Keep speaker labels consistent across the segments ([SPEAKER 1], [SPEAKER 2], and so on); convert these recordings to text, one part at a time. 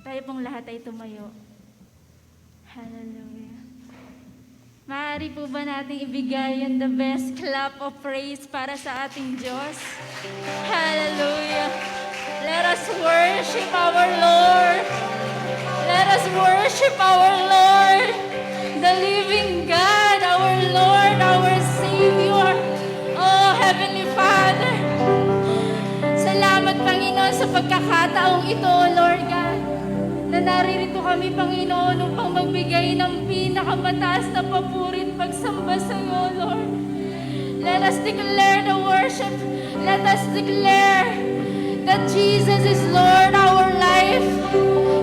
[SPEAKER 1] Tayo pong lahat ay tumayo. Hallelujah. Maaari po ba nating ibigay yung the best clap of praise para sa ating Diyos? Hallelujah. Let us worship our Lord. Let us worship our Lord, the living God, our Lord, our Savior. Oh, Heavenly Father, salamat, Panginoon, sa pagkakataong ito, Lord God, na naririto kami, Panginoon, upang magbigay ng pinakamataas na papuri at pagsamba sa iyo, Lord. Let us declare the worship. Let us declare that Jesus is Lord our life.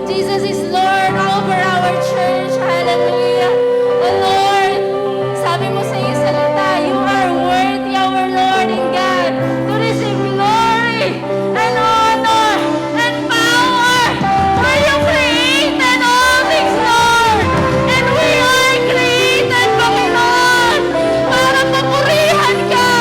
[SPEAKER 1] Jesus is Lord over our church. Hallelujah. Oh Lord, sabi mo sa iyong salita, you are worthy, our Lord and God, to receive glory and honor and power. For you created all things, Lord. And we are created, Panginoon, para papurihan ka,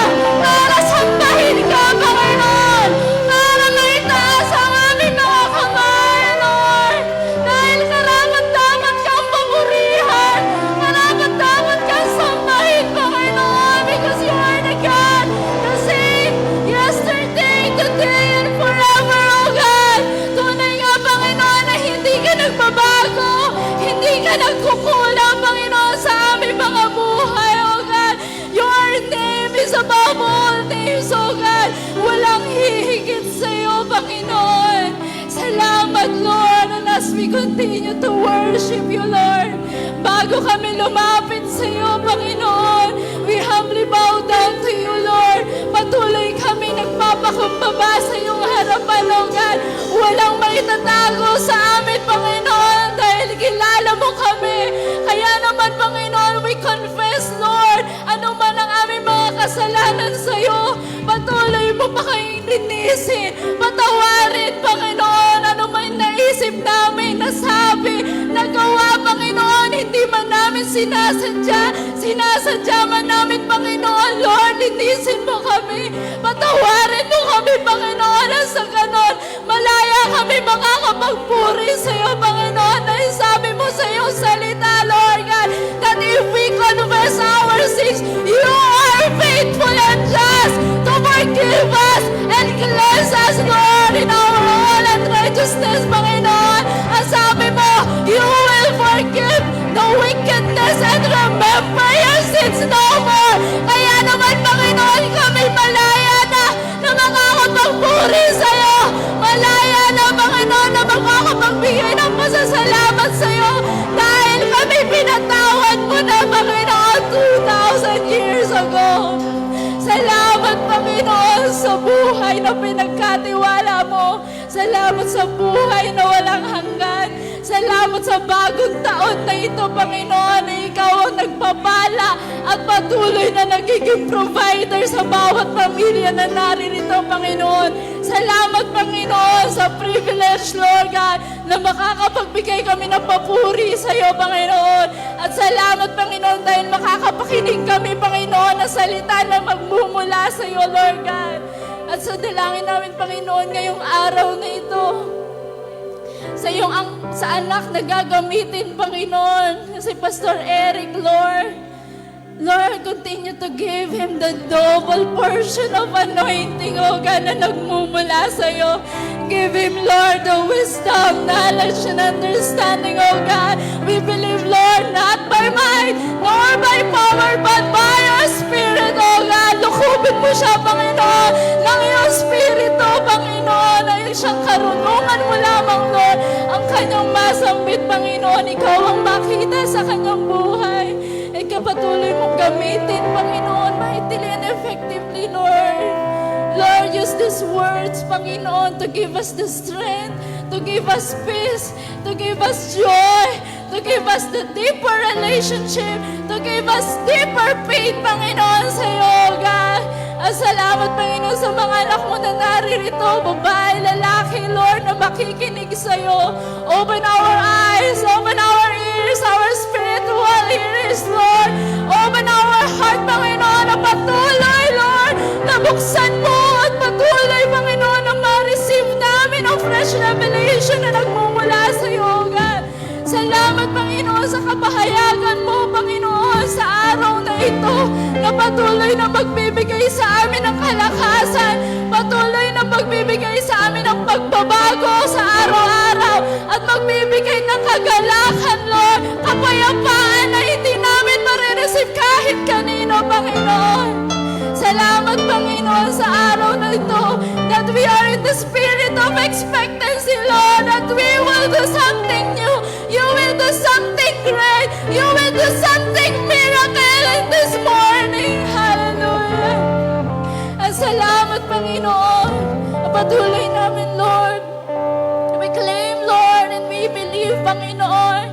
[SPEAKER 1] para sambahin ka, Panginoon, para maitaas ang aming mga kamay, Lord. Dahil karapat-dapat kang papurihan, karapat-dapat kang sambahin, Panginoon, because you are the God the same yesterday, today, and forever, oh God. Tunay nga, Panginoon, na hindi ka nagbabago, hindi ka nagkukulang, Panginoon, sa aming mga buhay, oh God. Your name is above all names, oh God. Walang hihigit sa iyo, Panginoon. Salamat, Lord, and as we continue to worship you, Lord, bago kami lumapit sa iyo, Panginoon, we humbly bow down to you, Lord. Patuloy kami nagpapakumbaba sa iyong harapan, oh God. Walang maitatago sa amin, Panginoon, dahil kilala mo kami. Kaya naman, Panginoon, we confess, Lord, ano man ang aming mga kasalanan sa iyo, patuloy mo pa kayong linisin. Patawarin, Panginoon, ano man naisip namin, nasabi, nagawa, Panginoon, hindi man namin sinasadya man namin, Panginoon, Lord, linisin mo kami. Patawarin mo kami, Panginoon, at sa ganon, malaya kami makakapagpuri sa iyo, Panginoon, dahil sabi mo sa iyong salita, Lord God, that if we confess our sins, you are faithful and just to forgive us and cleanse us, Lord, in our all unrighteousness, Panginoon. Ang sabi mo, you will forgive the wickedness and remember your sins no more. Kaya naman, Panginoon, kami malaya na makakapagpuri sa iyo. Malaya na, Panginoon, na makakapagbigay ng pasasalamat sa iyo dahil kami pinatawad mo na, Panginoon, 2,000 years ago. Salamat, Panginoon, sa buhay na pinagkatiwala mo. Salamat sa buhay na walang hanggan. Salamat sa bagong taon na ito, Panginoon, na ikaw ang nagpapala at patuloy na nagiging provider sa bawat pamilya na naririto, Panginoon. Salamat, Panginoon, sa privilege, Lord God, na makakapagbigay kami ng papuri sa iyo, Panginoon. At salamat, Panginoon, dahil makakapakinig kami, Panginoon, na salita na magmumula sa iyo, Lord God. At sa dalangin namin, Panginoon, ngayong araw na ito, sa anak na gagamitin, Panginoon, si Pastor Eric, Lord. Lord, continue to give him the double portion of anointing, oh God, na nagmumula sa iyo. Give him, Lord, the wisdom, knowledge, and understanding, oh God. We believe, Lord, not by might, nor by power, but by your Spirit, oh God. Lukubin mo siya, Panginoon, ng iyong Spirito, Panginoon, na siyang karunungan mo lamang, Lord, ang kanyang masambit, Panginoon. Ikaw ang makita sa kanyang buhay. Patuloy mong gamitin, Panginoon, mightily and effectively, Lord. Lord, use these words, Panginoon, to give us the strength, to give us peace, to give us joy, to give us the deeper relationship, to give us deeper faith, Panginoon, sa iyo, God. At salamat, Panginoon, sa mga anak mo na naririto, babae, lalaki, Lord, na makikinig sa iyo. Open our eyes, open our ears, our spiritual ears, Lord. Open our heart, Panginoon, na patuloy, Lord, na buksan mo at patuloy, Panginoon, na ma-receive namin ang fresh fresh revelation na nagmumula sa iyo, God. Salamat, Panginoon, sa kapahayagan mo, Panginoon, sa araw na ito, na patuloy na magbibigay sa amin ng kalakasan, patuloy na magbibigay sa amin ng pagbabago sa araw-araw, at magbibigay ng kagalakan, Lord, kapayapaan na hindi namin marireceive kahit kanino, Panginoon. Salamat, Panginoon, sa araw na ito, that we are in the spirit of expectancy, Lord, that we will do something new. You will do something great. You will do something miracle in this morning. Hallelujah. At salamat, Panginoon. Patuloy namin, Lord. We claim, Lord, and we believe, Panginoon,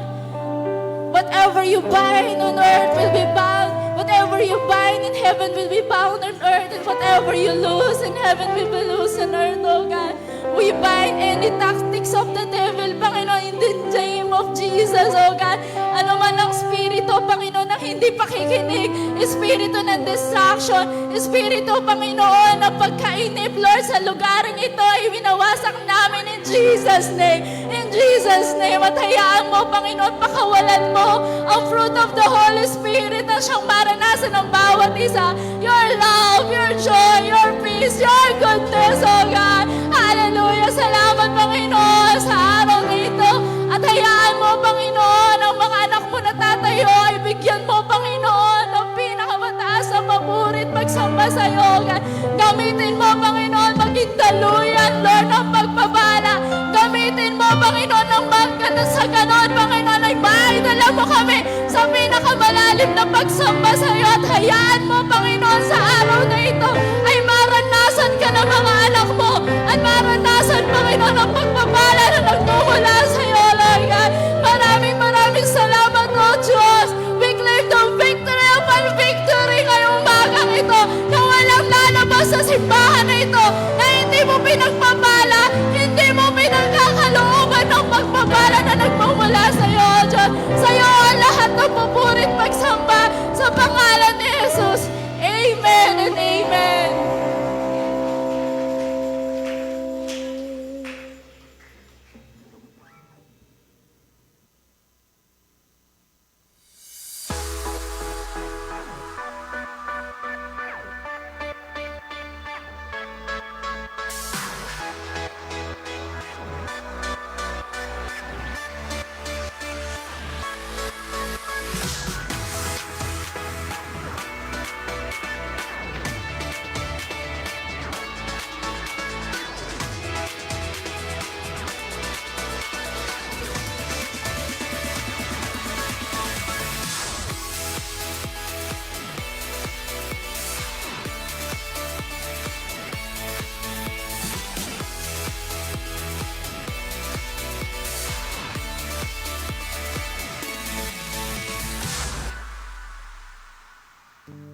[SPEAKER 1] whatever you bind on earth will be bound. Whatever you bind in heaven will be bound on earth, and whatever you loose in heaven will be loose on earth, oh God. We bind any tactics of the devil, Panginoon, in the name of Jesus, oh God. Ano man ang spirito, Panginoon, ng hindi pakikinig, espiritu ng distraction, espiritu, Panginoon, ng pagkainip, Lord, sa lugaring ito, ay winawasak namin in Jesus' name. In Jesus' name, at hayaan mo, Panginoon, pakawalan mo ang fruit of the Holy Spirit na siyang maranasan ng bawat isa. Your love, your joy, your peace, your goodness, oh God. Hallelujah. Salamat, Panginoon, sa araw na ito. At hayaan mo, Panginoon, ang mga anak mo na tatayo ay bigyan mo, Panginoon, ng pinakamataas na paburit pagsamba sa iyo, God. Gamitin mo, Panginoon, maging daluyan, Lord, ng pagpapala. Gamitin mo, Panginoon, ng magkata sa ganon, Panginoon, ay maidala mo kami sa pinakamalalim na pagsamba sa iyo. At hayaan mo, Panginoon, sa araw na ito ay maranasan ka ng mga anak mo at maranasan, Panginoon, ang pagpapala na nagmumula sa iyo, Lord God. Maraming salamat, O Diyos. We claim the victory upon victory ngayong umagang ito, na walang lalabas sa simbahan na ito na hindi mo pinagpapala, hindi mo pinagkakalooban ng pagpapala na nagmumula sa iyo, O Diyos. Sa iyo ang lahat ng pupurit pagsamba sa pangalan ni Jesus. Amen and amen.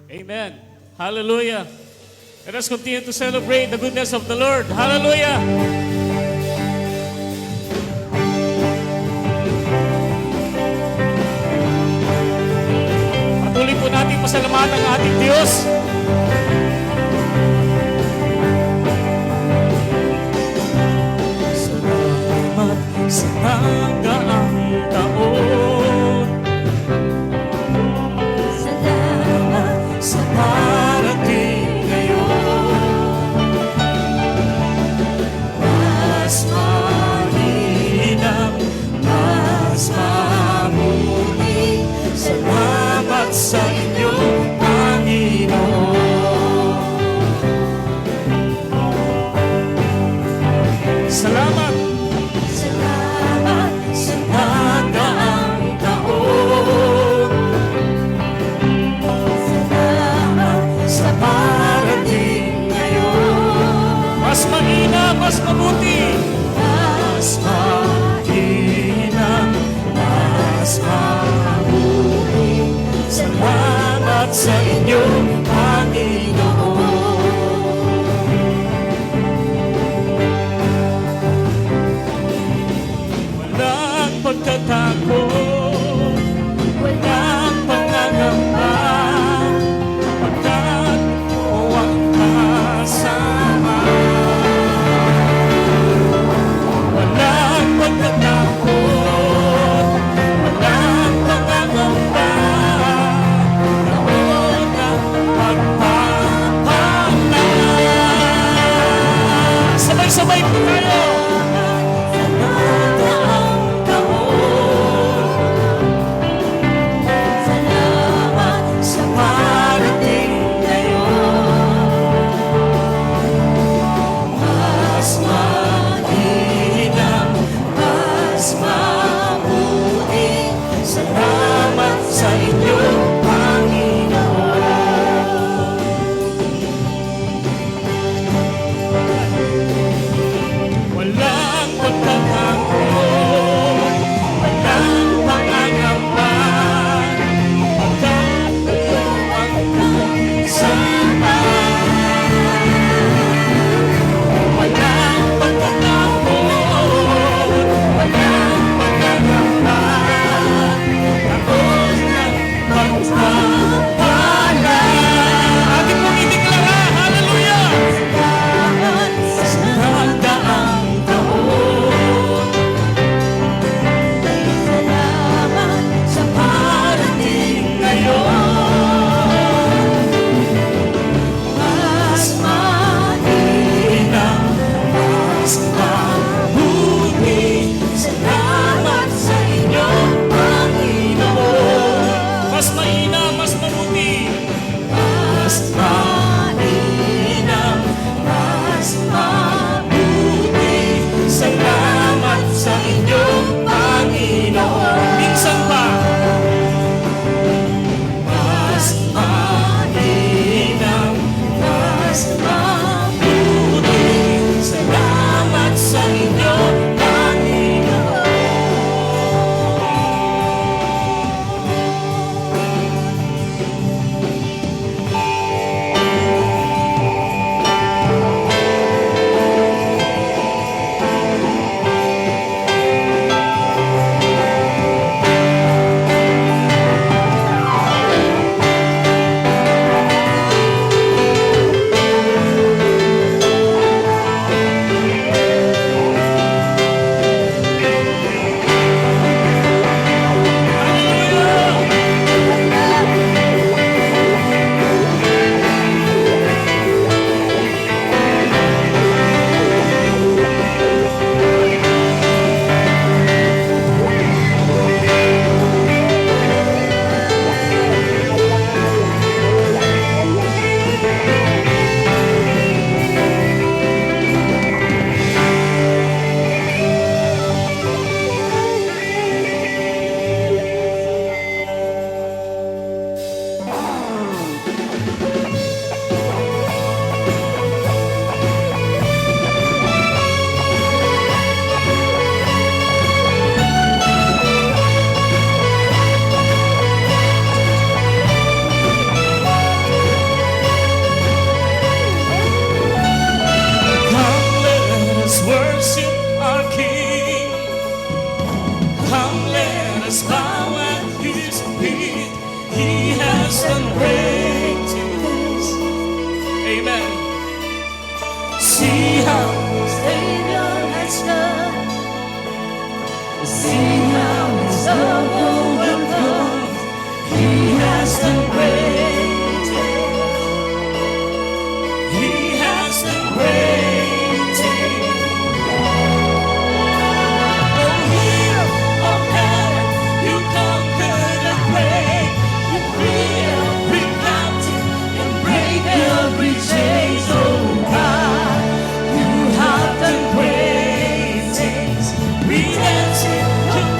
[SPEAKER 2] Amen. Hallelujah. Let us continue to celebrate the goodness of the Lord. Hallelujah. Patuloy po natin pasalamatan ang ating Diyos. Salamat sa nagaang taon. Sa parating ngayon, mas mahinang, mas mabuti. Salamat sa inyo, Panginoon. Salamat. Salamat sa nagaang taon. Sa parating ngayon, mas mahina, mas mabuti. Mas mahina, mas mabuti. Salamat sa inyo, Panginoon. Walang pagkatakot, walang pangangamba, Sabay-sabay po tayo.
[SPEAKER 3] Salamat sa parating ngayon. Mas mainam, mas mabuti. Salamat sa inyo, Panginoon.
[SPEAKER 2] Walang pagtatakot, walang pangangamba, pagkatayo ang pag-isapan. Walang pagtatakot, walang pangangamba, tapos ng pagpapalan. Ating pong ideklara, hallelujah!
[SPEAKER 3] Salamat sa daang taon. Salamat sa parating ngayon. Mas mainam, mas mabuti. Salamat sa inyo, Panginoon.
[SPEAKER 2] Mas mainam, mas mabuti.
[SPEAKER 3] Mas mainam, mas mabuti. Salamat sa inyo, Panginoon.
[SPEAKER 2] Minsan pa,
[SPEAKER 3] Mas mainam, mas mabuti. Salamat sa inyo, Panginoon.
[SPEAKER 2] come let us worship our King. Come let us bow at His feet. He has done great things. Amen. See how
[SPEAKER 3] Savior has done. See how His love overcomes. He has done great things.
[SPEAKER 2] He has done great things. Oh, Hero of heaven, You conquered the grave. You free every captive and break every chain. Oh God, You have done great things. We dance in Your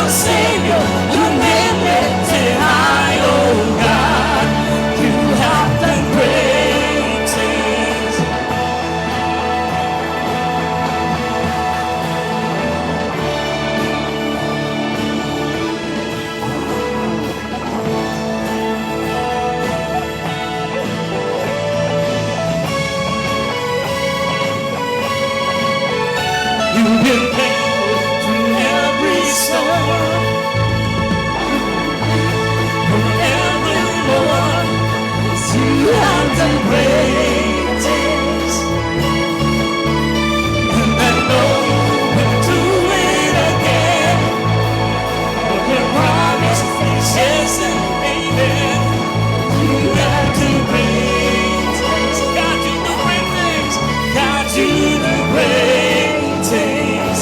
[SPEAKER 2] our Savior, your name lifted high, oh God. You have done great things. You've been faithful through every storm, from everyone. You have done great things, and I know you'll do it again. For your promise is yes and amen. You have done great things. God, you do great things. God, you do great things.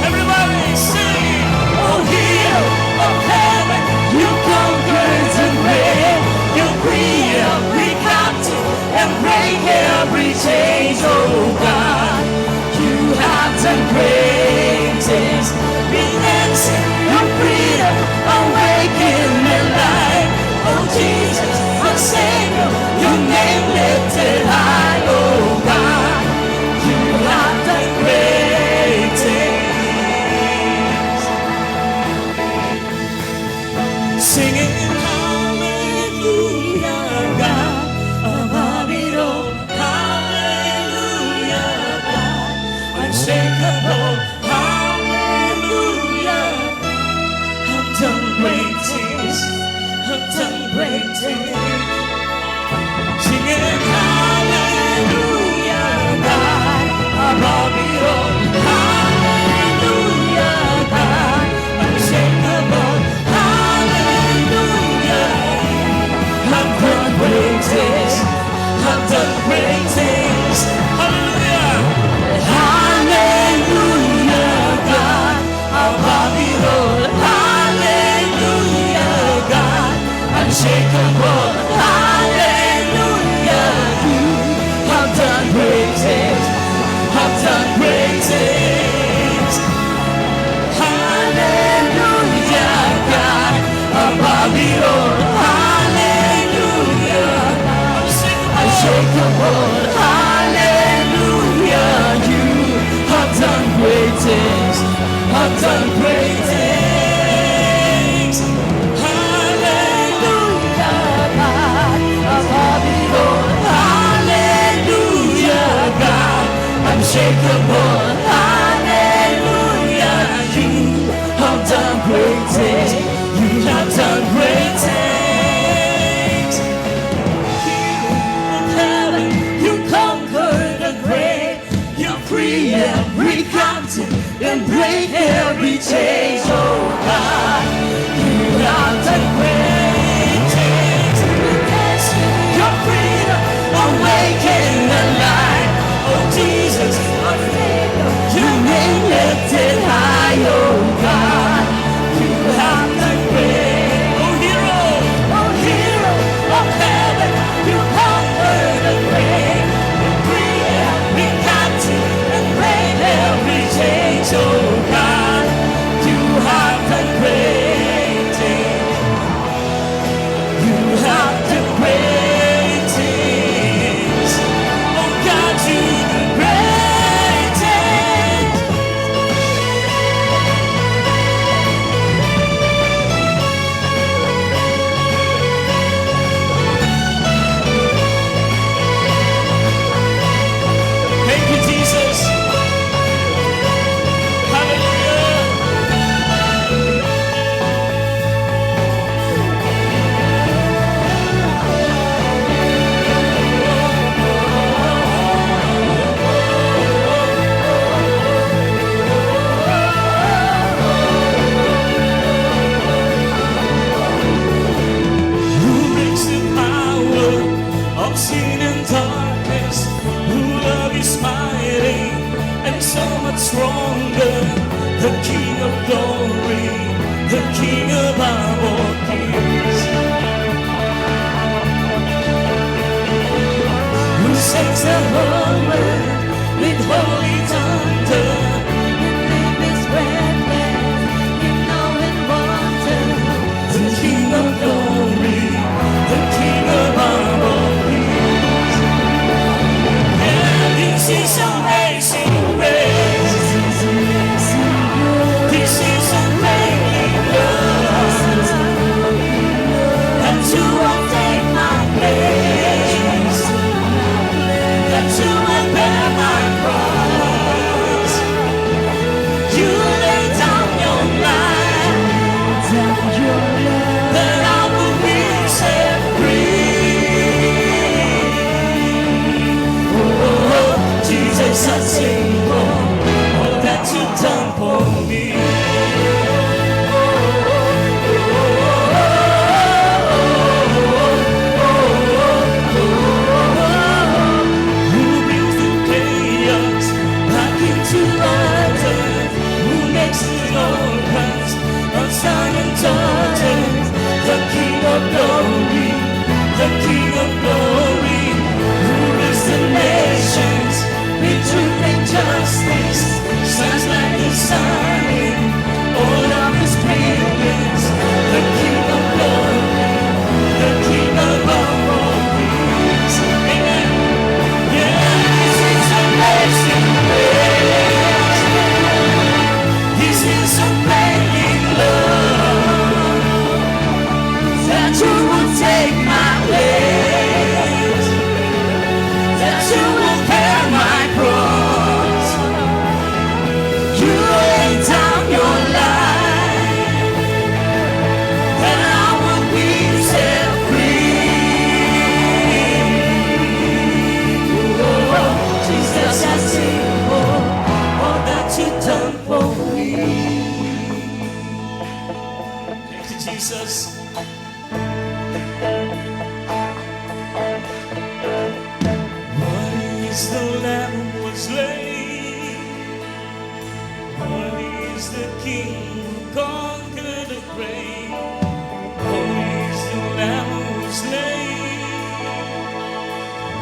[SPEAKER 2] Everybody sing, oh hero of heaven, you conquered the grave, you free every captive and break every chain, oh God. You have done great things, releasing your freedom, awaken the light, oh Jesus, our Savior, your name lifted high, oh God. You have done great things. Singing hallelujah, God, above it all. Hallelujah, God, unshakable. Hallelujah, I've done great things. I've done great things. Singing hallelujah, God, above it all. Hallelujah, God, unshakable. Hallelujah, I've done great things. I've done great things. Hallelujah, hallelujah, God, above it all. Hallelujah, God, unshakable. Hallelujah, you have done great things. Have done great things. Hallelujah, God, above it all. Hallelujah, unshakable. Hallelujah, you have done great things. Have done great things. Hallelujah, God, above it all. Hallelujah, God, unshakable. Hallelujah, you have done great things. You have done great things. Hero of heaven, you conquered the grave. You free every captive and break every chain, oh God. You have done great things. Your freedom, awaken the light. Oh Jesus, our Savior, your name lifted high, oh God. You have done great. Oh hero of heaven, you conquered the grave. You free every captive and break every chain, oh God. You have done great things. You have done great things. Oh God, you do great things. Thank you, Jesus. Hallelujah. Who breaks the power of sin and darkness? Who love is mighty and so much stronger? The King of glory, the King above all kings. Who sets the whole world with holy thunder? And leave his breathless, you know it Jesus. What is the Lamb who was slain? What is the King who conquered the grave? What is the Lamb who was slain?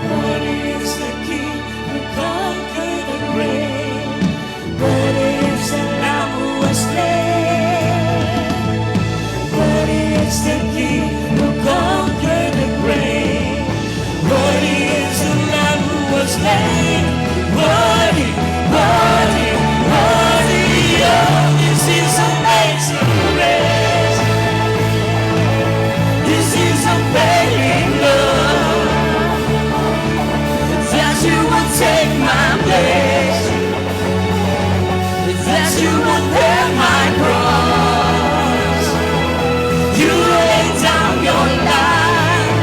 [SPEAKER 2] What is the King who conquered the grave?
[SPEAKER 3] What is the Lamb who was slain?
[SPEAKER 2] What is the King who conquered the grave? What is the Lamb who was slain? Worthy, worthy, worthy. Oh, this is amazing grace. This is unfailing love. That you would take my place. That you would bear my cross. You laid down your life,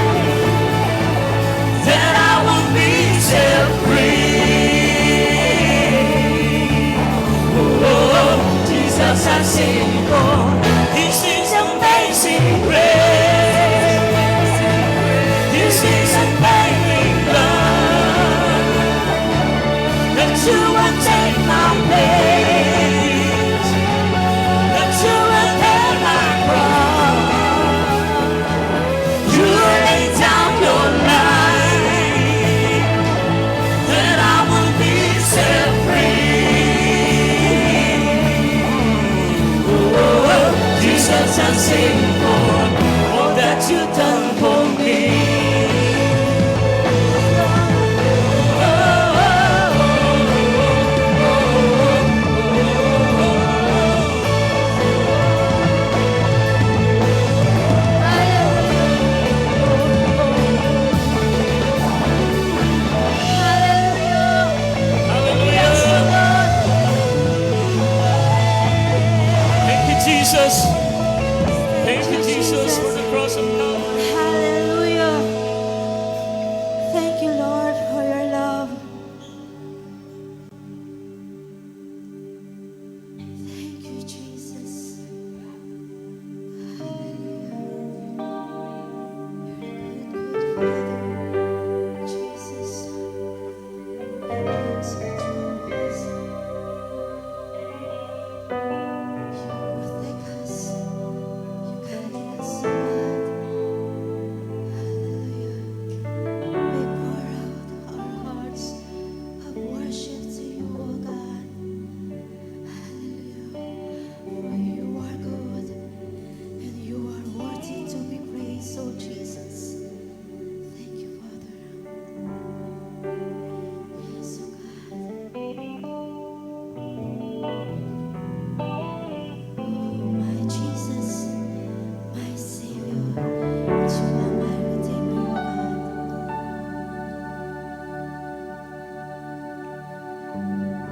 [SPEAKER 2] that I would be set free. Oh, Jesus, I sing for. This is amazing grace. This is amazing love. That you would take my place. That you would bear my cross. You laid down your life, that I will be set free. Oh, Jesus, I sing for all that you've done for me. Thank you, Jesus. Thank you, Jesus, for the cross of Calvary.
[SPEAKER 3] Hallelujah. Thank you, Lord, for your love. Thank you, Jesus. Hallelujah. Jesus. Protect us. You guide us, God. Hallelujah. We pour out our hearts of worship to you, O God. Hallelujah. For you are good and you are worthy to be praised, O Jesus. Thank you, Father. Yes, O God. Oh, my Jesus, my Savior, you are my Redeemer, O God.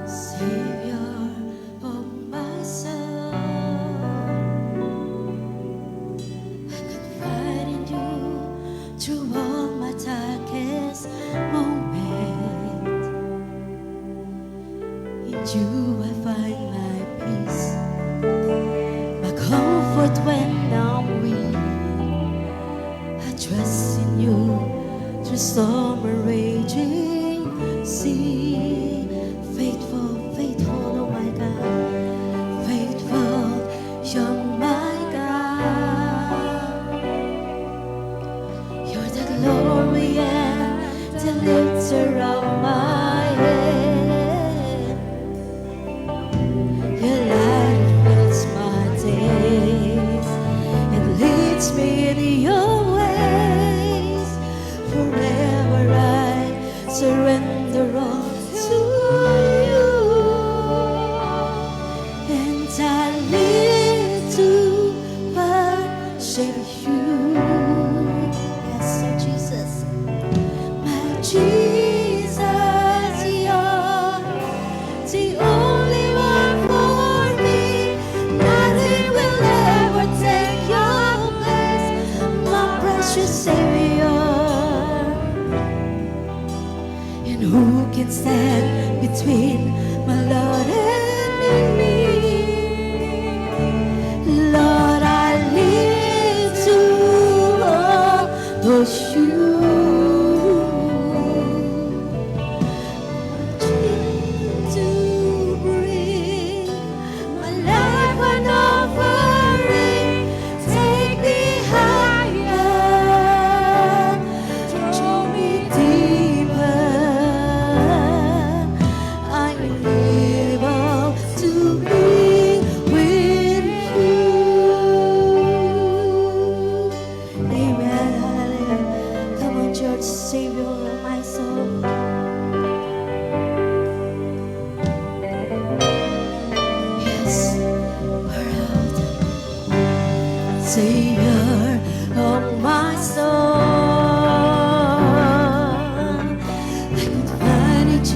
[SPEAKER 3] Savior of my soul, I confide in you through all my darkest moments. In you I find my peace, my comfort when I'm weak. I trust in you through storm and raging sea. Faithful, faithful, oh my God. Faithful, you're my God. You're the glory and the lifter of my head. Your light fills my days. It leads me in your ways. Forever I surrender all To bring my life an offering, take me higher, draw me deeper. I live out to be with you. Amen. Hallelujah. Come on, church, Savior of my soul. Yes, pour out. Savior of my soul. I could find it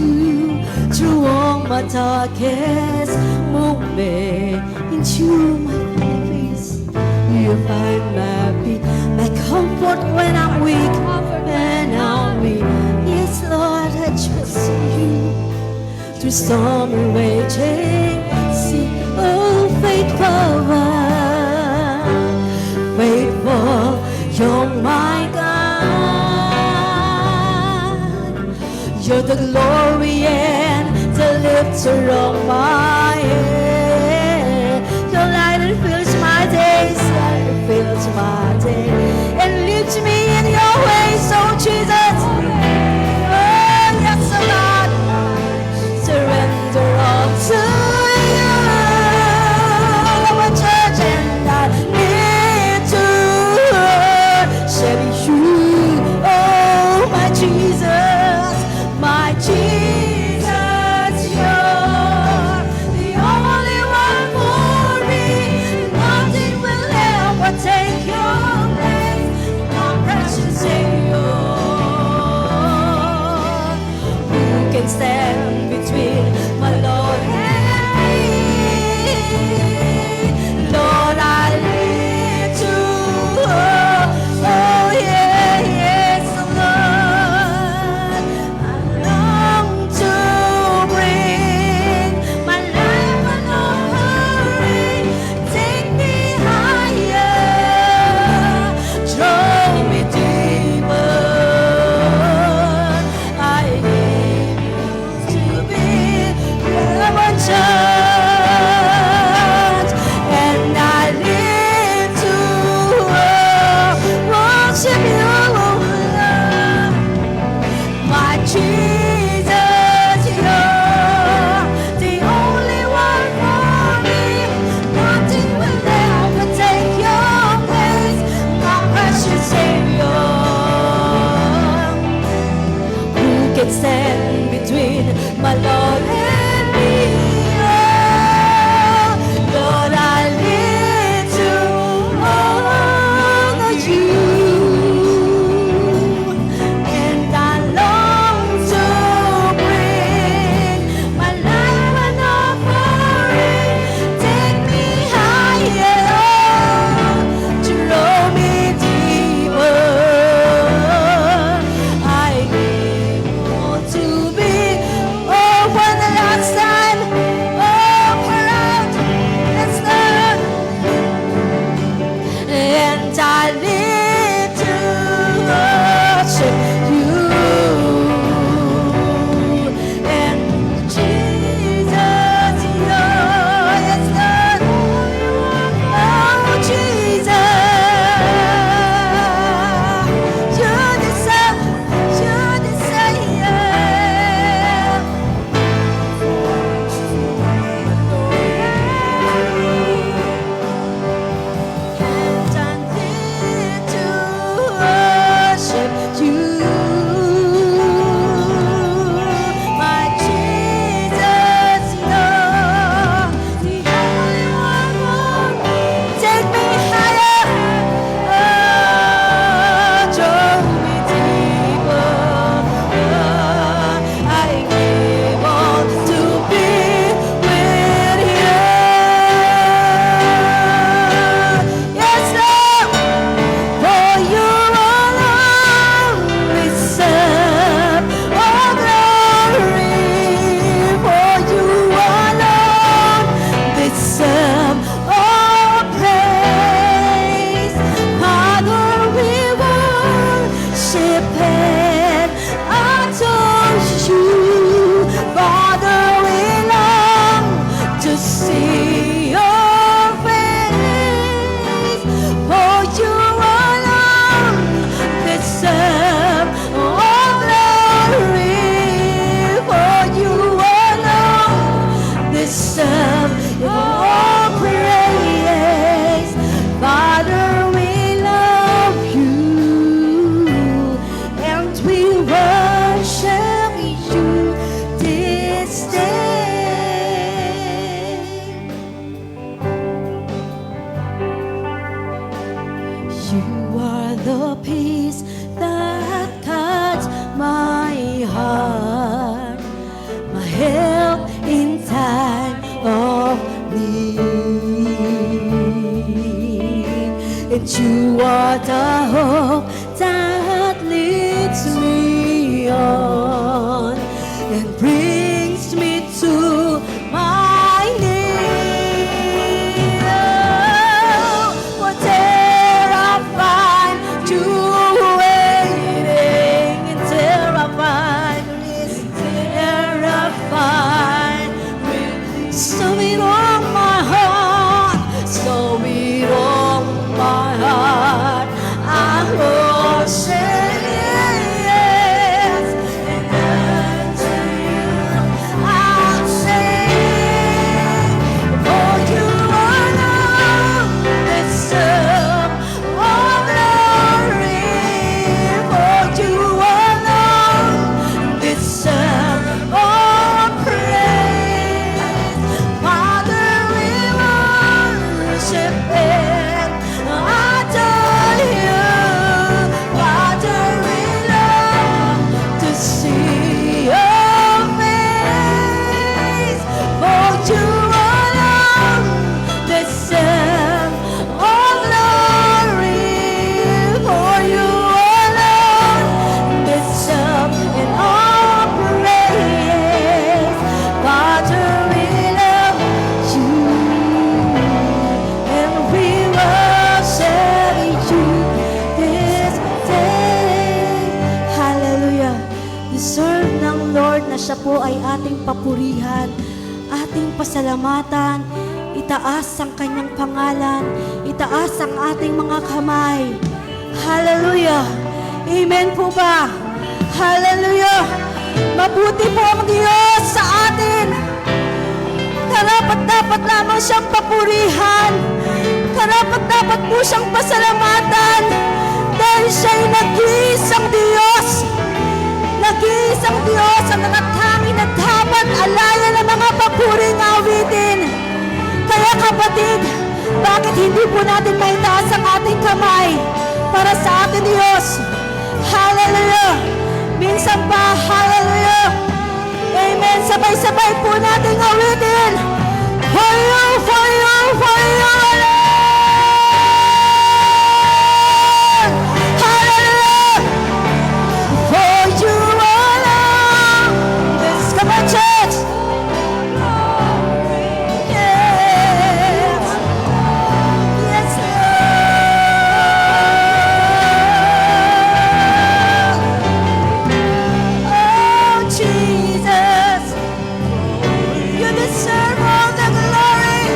[SPEAKER 3] through all my darkest moment. Into my face, you find my peace, my comfort when I'm weak. Yes, Lord, I trust in you. Through storm and raging sea, oh faithful one, faithful, you're my God. You're the glory and the lifter of my head. Your light that fills my days, light that fills my day, and leads me in your ways, oh Jesus. Oh, yes, Lord, surrender all to you. Our church and I need to serve you. Oh, my Jesus, you're the only You are the peace that cuts my heart, my help in time of need. And you are the hope that leads me on and brings me to my knees. Oh, what there I find you waiting, and there I find release, there I find release. So it on my heart, so it on my heart. I worship yes, and unto you I'll sing. For you alone deserve all glory. For you alone deserve all praise. Father, we worship and adore you. Father, we love to see your face. For you alone deserve all glory. For you alone deserve and all praise. Father, we love you and we worship you this day. Hallelujah. Deserve ng Lord na siya po ay ating papurihan, ating pasalamatan. Itaas ang kanyang pangalan, itaas ang ating mga kamay. Hallelujah. Amen po ba? Hallelujah. Mabuti po ang Diyos sa atin. Karapat-dapat lamang siyang papurihan. Karapat-dapat po siyang pasalamatan. Dahil siya'y nag-iisang Diyos. Nag-iisang Diyos ang nakatangin na dapat alayan ng mga papuring awitin. Kaya kapatid, bakit hindi po natin maitaas ang ating kamay para sa ating Diyos? Hallelujah! Minsan pa, hallelujah! Amen! Sabay-sabay po natin awitin. For you, for you, for you, Lord! Hallelujah! For you alone. Let's come on, church! Yes! Yes, Lord! Oh, Jesus! You deserve all the glory!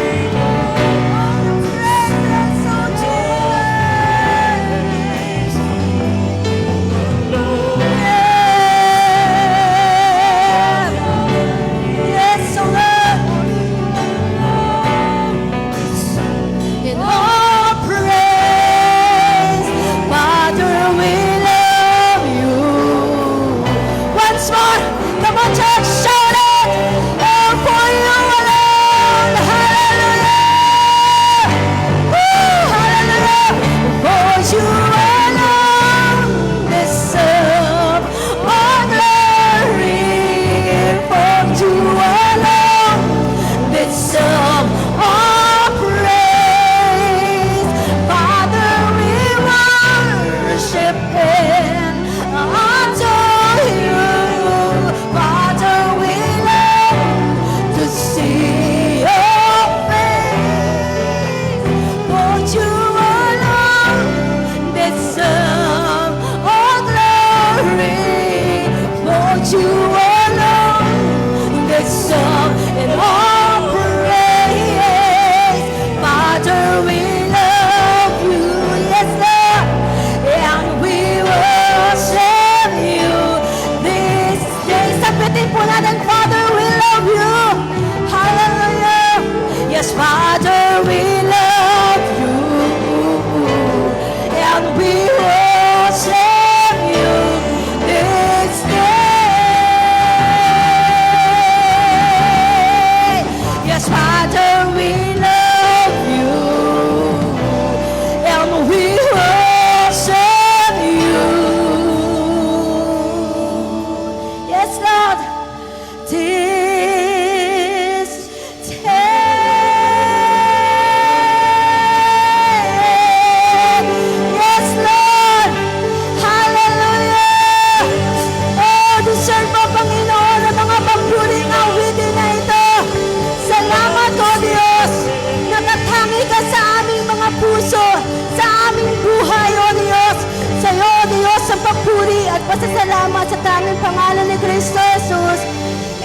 [SPEAKER 3] sa tanging pangalan ni Kristo Jesus.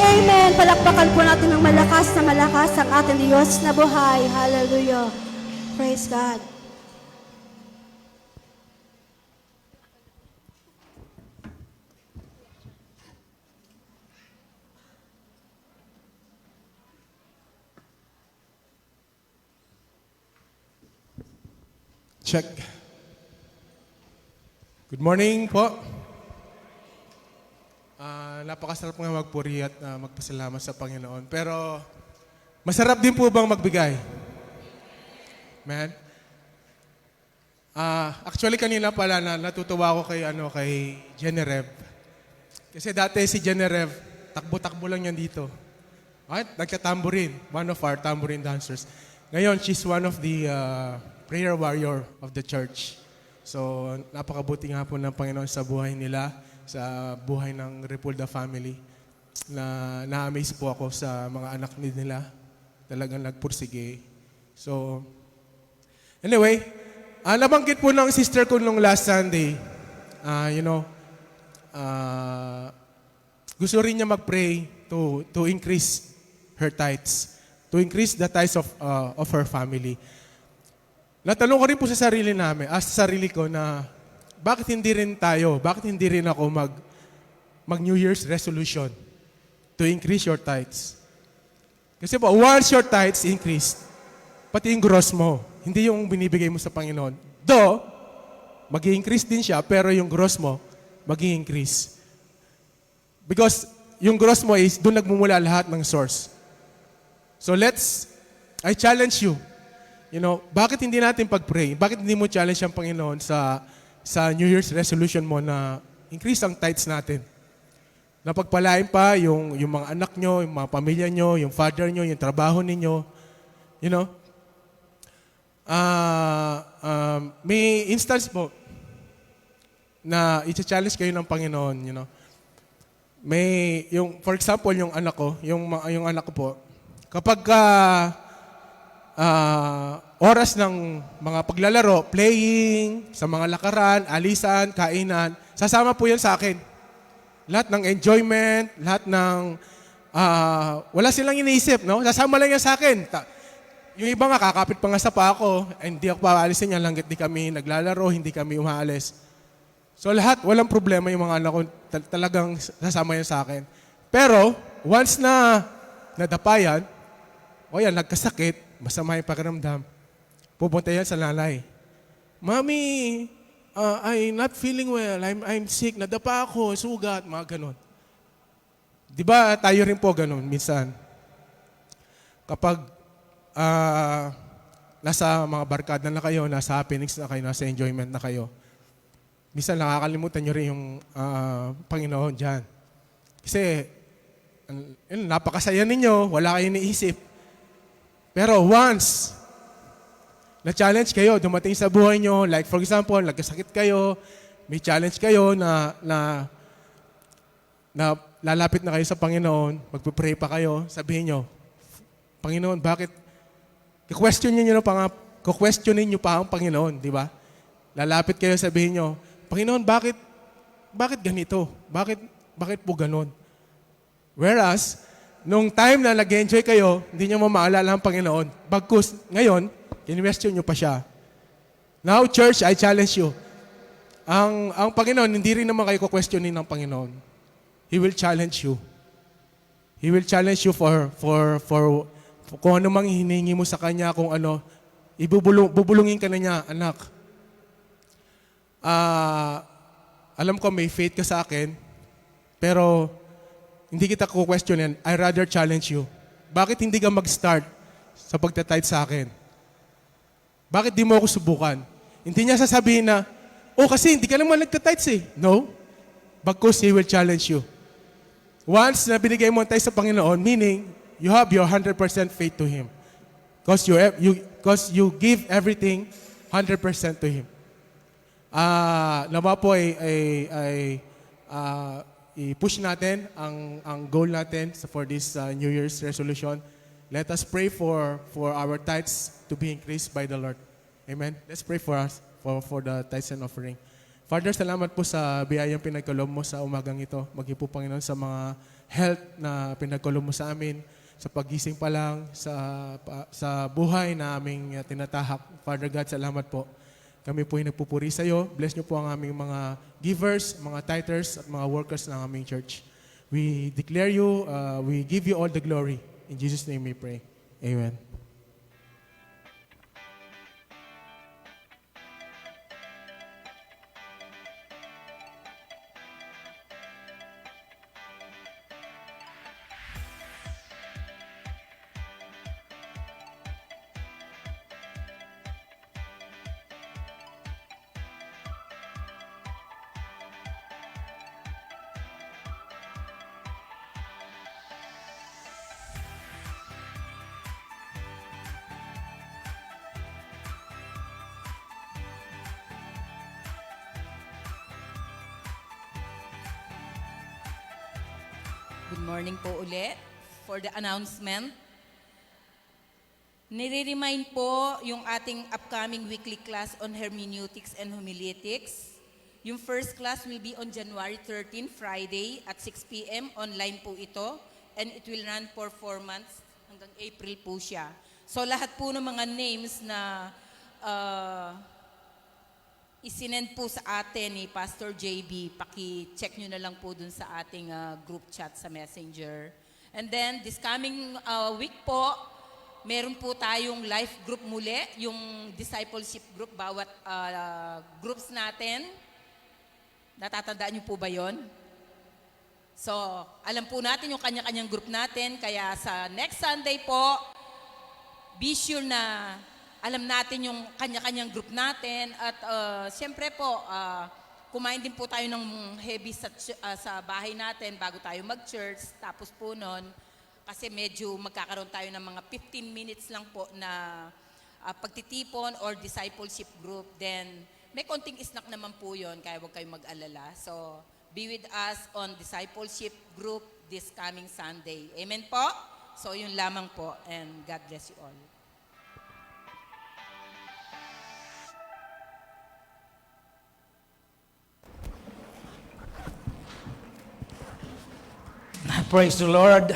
[SPEAKER 3] Amen. Palakpakan po natin ng malakas na malakas ang ating Diyos na buhay. Hallelujah. Praise God.
[SPEAKER 4] Check. Good morning po. Napakasarap nga magpuri at magpasalamat sa Panginoon. Pero masarap din po bang magbigay? Man? Actually kanina pala natutuwa ako kay Jenerev. Kasi dati si Jenerev, takbo-takbo lang yan dito. Nagka-tambourine, one of our tambourine dancers. Ngayon, she's one of the prayer warrior of the church. So, napakabuti nga po ng Panginoon sa buhay nila, sa buhay ng Repulda family. Na-amaze po ako sa mga anak nila. Talagang nagpursige. So, anyway, nabanggit po ng sister ko nung last Sunday, gusto rin niya mag-pray to increase her tithes, to increase the tithes of her family. Natanong ko rin po sa sarili ko na bakit hindi rin ako mag New Year's resolution to increase your tithes. Kasi po, once your tithes increased, pati yung gross mo, hindi yung binibigay mo sa Panginoon. Though, mag-i-increase din siya, pero yung gross mo, mag-i-increase. Because yung gross mo is doon nagmumula lahat ng source. So I challenge you, bakit hindi natin pag-pray? Bakit hindi mo challenge ang Panginoon sa New Year's resolution mo na increase ang tithes natin? Na pagpalain pa yung mga anak nyo, yung mga pamilya nyo, yung father nyo, yung trabaho ninyo. May instance po na i-challenge kayo ng Panginoon, for example, yung anak ko po, kapag oras ng mga paglalaro, playing, sa mga lakaran, alisan, kainan, sasama po yan sa akin. Lahat ng enjoyment, lahat ng, wala silang iniisip, no? Sasama lang yan sa akin. Yung iba nga, kakapit pa nga sa pa ako, hindi ako paalisin yan, langgit di kami naglalaro, hindi kami umaalis. So lahat, walang problema yung mga anak ko, talagang sasama yan sa akin. Pero, once na nadapa yan, nagkasakit, masama yung pakiramdam, pupunta yan sa nanay. Mommy, I'm not feeling well. I'm sick. Nadapa ako, sugat, mga ganon. Di ba tayo rin po ganon minsan? Kapag nasa mga barkada na kayo, nasa happenings na kayo, nasa enjoyment na kayo, minsan nakakalimutan nyo rin yung Panginoon dyan. Kasi napakasaya ninyo, wala kayong iniisip. Pero once na-challenge kayo, dumating sa buhay nyo, like for example, nagkasakit kayo, may challenge kayo na lalapit na kayo sa Panginoon, magpipray pa kayo, sabihin nyo, Panginoon, bakit? Questionin nyo pa ang Panginoon, di ba? Lalapit kayo, sabihin nyo, Panginoon, bakit ganito? Bakit po ganon? Whereas, nung time na nag-enjoy kayo, hindi nyo maalala ang Panginoon. Bagkus, ngayon, in-question nyo pa siya. Now, church, I challenge you. Ang Panginoon, hindi rin naman kayo questionin ng Panginoon. He will challenge you. He will challenge you for kung ano mang hiningi mo sa Kanya, kung ano, bubulungin ka na niya, anak. Alam ko may faith ka sa akin, pero hindi kita ko-questionin. I rather challenge you. Bakit hindi ka mag-start sa pagtatithe sa akin? Bakit di mo ako subukan? Hindi niya sasabihin na, kasi hindi ka naman nagtatithe eh. No. Bagkus, He will challenge you. Once na binigay mo ang tithe sa Panginoon, meaning, you have your 100% faith to Him. Because you give everything 100% to Him. Nawa po i-push natin ang goal natin for this New Year's resolution. Let us pray for our tithes to be increased by the Lord. Amen. Let's pray for us for the tithes and offering. Father, salamat po sa biyayang pinagkaloob mo sa umagang ito. Maging po, Panginoon, sa mga health na pinagkaloob mo sa amin, sa pagising pa lang, sa buhay na aming tinatahak. Father God, salamat po. Kami po ay nagpupuri sa iyo. Bless niyo po ang aming mga givers, mga tithers, at mga workers ng aming church. We declare you, we give you all the glory. In Jesus' name we pray. Amen.
[SPEAKER 5] Good morning po ulit. For the announcement, nire-remind po yung ating upcoming weekly class on hermeneutics and homiletics. Yung first class will be on January 13, Friday at 6 p.m. Online po ito. And it will run for 4 months hanggang April po siya. So lahat po ng mga names na isinend po sa atin ni Pastor JB, paki-check nyo na lang po dun sa ating group chat sa Messenger. And then, this coming week po, meron po tayong life group muli, yung discipleship group, bawat groups natin. Natatandaan nyo po ba yon? So, alam po natin yung kanya-kanyang group natin, kaya sa next Sunday po, be sure na alam natin yung kanya-kanyang group natin at siyempre po, kumain din po tayo ng heavy sa bahay natin bago tayo mag-church. Tapos po nun, kasi medyo magkakaroon tayo ng mga 15 minutes lang po na pagtitipon or discipleship group. Then, may konting snack naman po yun, kaya huwag kayong mag-alala. So, be with us on discipleship group this coming Sunday. Amen po? So, yun lamang po and God bless you all.
[SPEAKER 2] Praise the Lord.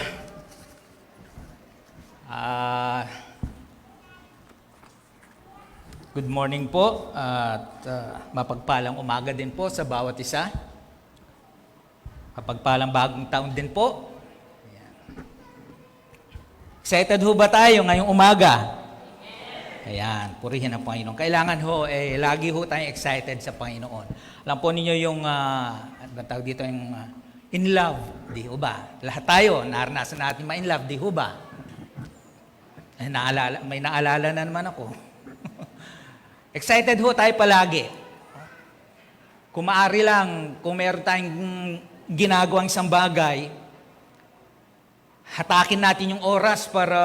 [SPEAKER 2] Good morning po at mapagpalang umaga din po sa bawat isa. Mapagpalang bagong taon din po. Ayan. Excited ho ba tayo ngayong umaga? Ayan, purihin ang Panginoon. Kailangan ho, lagi ho tayong excited sa Panginoon. Alam po ninyo yung, tawag dito yung in love, di ho ba? Lahat tayo, naranasan natin ma-in love, di ho ba? May naalala na naman ako. Excited ho tayo palagi. Kung maaari lang, kung meron tayong ginagawang isang bagay, hatakin natin yung oras para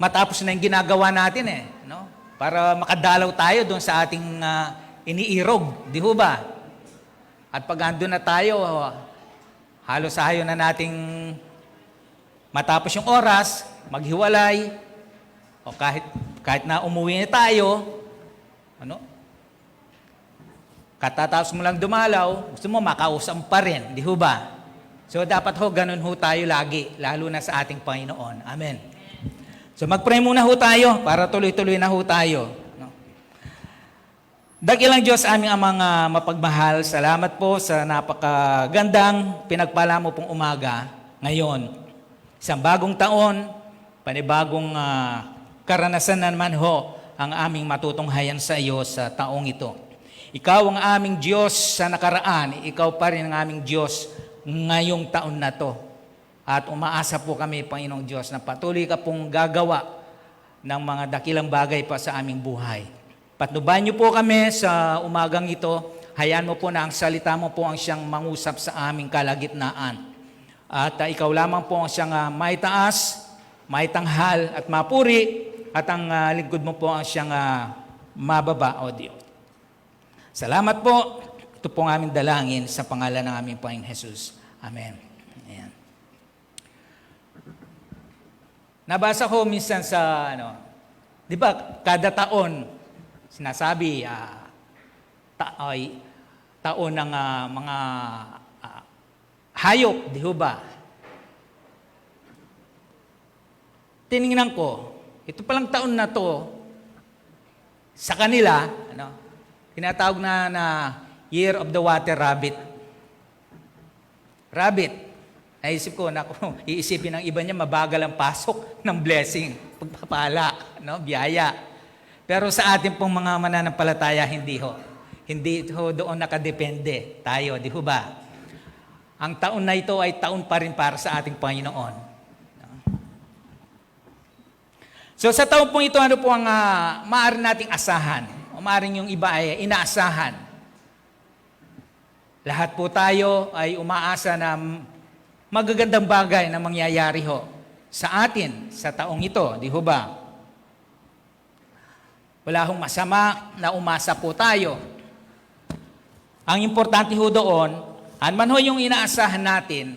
[SPEAKER 2] matapos na yung ginagawa natin no? Para makadalaw tayo doon sa ating iniirog, di ho ba? At pag andun na tayo, halos ayaw na nating matapos yung oras, maghiwalay, o kahit na umuwi na tayo, katatapos mo lang dumalaw, gusto mo makausap pa rin, di ho ba? So dapat ho, ganun ho tayo lagi, lalo na sa ating Panginoon. Amen. So mag-pray muna ho tayo, para tuloy-tuloy na ho tayo. Dakilang Diyos, aming amang mapagmahal, salamat po sa napakagandang pinagpala mo pong umaga ngayon. Isang bagong taon, panibagong karanasan na naman ho ang aming matutunghayan sa iyo sa taong ito. Ikaw ang aming Diyos sa nakaraan, ikaw pa rin ang aming Diyos ngayong taon na to. At umaasa po kami, Panginoong Diyos, na patuloy ka pong gagawa ng mga dakilang bagay pa sa aming buhay. Patnubayan niyo po kami sa umagang ito. Hayaan mo po na ang salita mo po ang siyang mangusap sa aming kalagitnaan. At ikaw lamang po ang siyang maitaas, maitanghal at mapuri. At ang lingkod mo po ang siyang mababa, O Diyos. Salamat po. Ito po ang aming dalangin sa pangalan ng aming Panginoong Jesus. Amen. Ayan. Nabasa ko minsan sa, di ba, kada taon, sinasabi,
[SPEAKER 6] ay taon ng mga hayop, di ho ba? Tiningnan ko, ito palang taon na to, sa kanila, tinatawag na Year of the Water Rabbit. Rabbit. Naisip ko, iisipin ng iba niya, mabagal ang pasok ng blessing, pagpapala, biyaya. Pero sa ating pong mga mananampalataya, hindi ho. Hindi ho doon nakadepende tayo, di ho ba? Ang taon na ito ay taon pa rin para sa ating Panginoon. So sa taon pong ito, ano po ang maaari nating asahan? O maaaring yung iba ay inaasahan. Lahat po tayo ay umaasa na magagandang bagay na mangyayari ho sa atin sa taong ito, di ho ba? Wala hong masama na umasa po tayo. Ang importante ho doon, man ho yung inaasahan natin,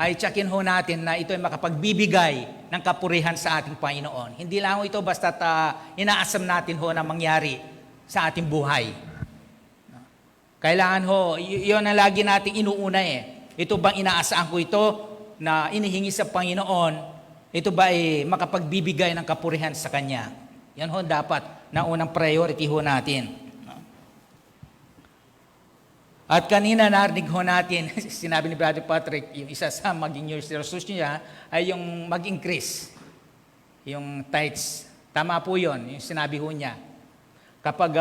[SPEAKER 6] ay tsakin ho natin na ito ay makapagbibigay ng kapurihan sa ating Panginoon. Hindi lang ho ito basta inaasam natin ho na mangyari sa ating buhay. Kailangan ho, yun ang lagi nating inuuna eh. Ito bang inaasahan ko ito na inihingi sa Panginoon, ito ba ay makapagbibigay ng kapurihan sa Kanya? Yan ho dapat na unang priority ho natin. At kanina narinig ho natin, sinabi ni Brother Patrick, yung isa sa maging New Year's resolution niya ay yung mag-increase. Yung tithes. Tama po yun, yung sinabi ho niya. Kapag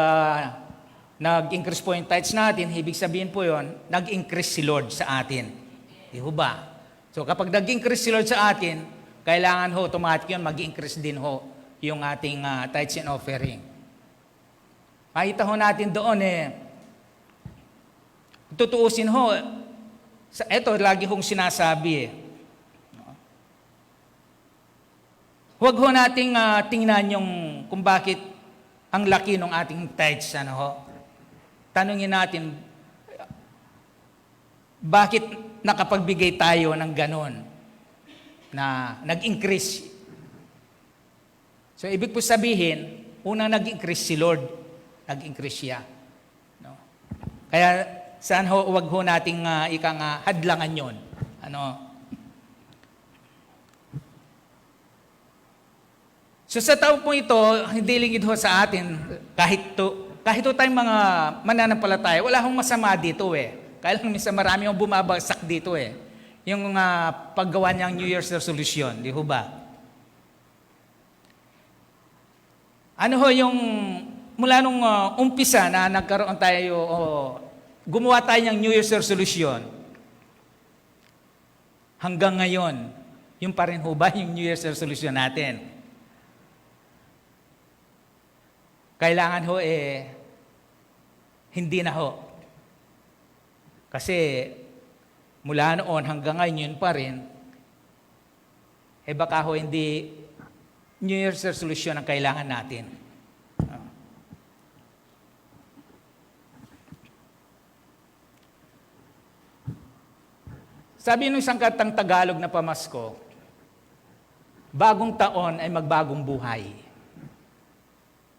[SPEAKER 6] nag-increase po yung tithes natin, ibig sabihin po yun, nag-increase si Lord sa atin. Di ho ba? So kapag nag-increase si Lord sa atin, kailangan ho, automatic yun, mag-increase din ho yung ating tithes and offering. Makita ho natin doon tutuusin ho, ito lagi hong sinasabi Huwag ho nating tingnan yung kung bakit ang laki ng ating tithes, Tanungin natin, bakit nakapagbigay tayo ng ganon na nag-increase? So, ibig po sabihin, unang nag-increase si Lord, nag-increase siya. Kaya, saan huwag ho nating hadlangan yon. So sa taon po ito, hindi lingid ho sa atin, kahit tayong mga mananampalataya, wala hong masama dito Kaya lang minsan marami yung bumabagsak dito Yung paggawa niyang New Year's resolution, di ho ba? Ano ho yung, mula nung umpisa na nagkaroon tayo, gumawa tayo ng New Year's resolution, hanggang ngayon, yung pa rin ho ba yung New Year's resolution natin? Kailangan ho hindi na ho. Kasi mula noon hanggang ngayon yun pa rin, baka ho hindi New Year's resolution ang kailangan natin. Sabi ng isang kantang Tagalog na pamasko, bagong taon ay magbagong buhay.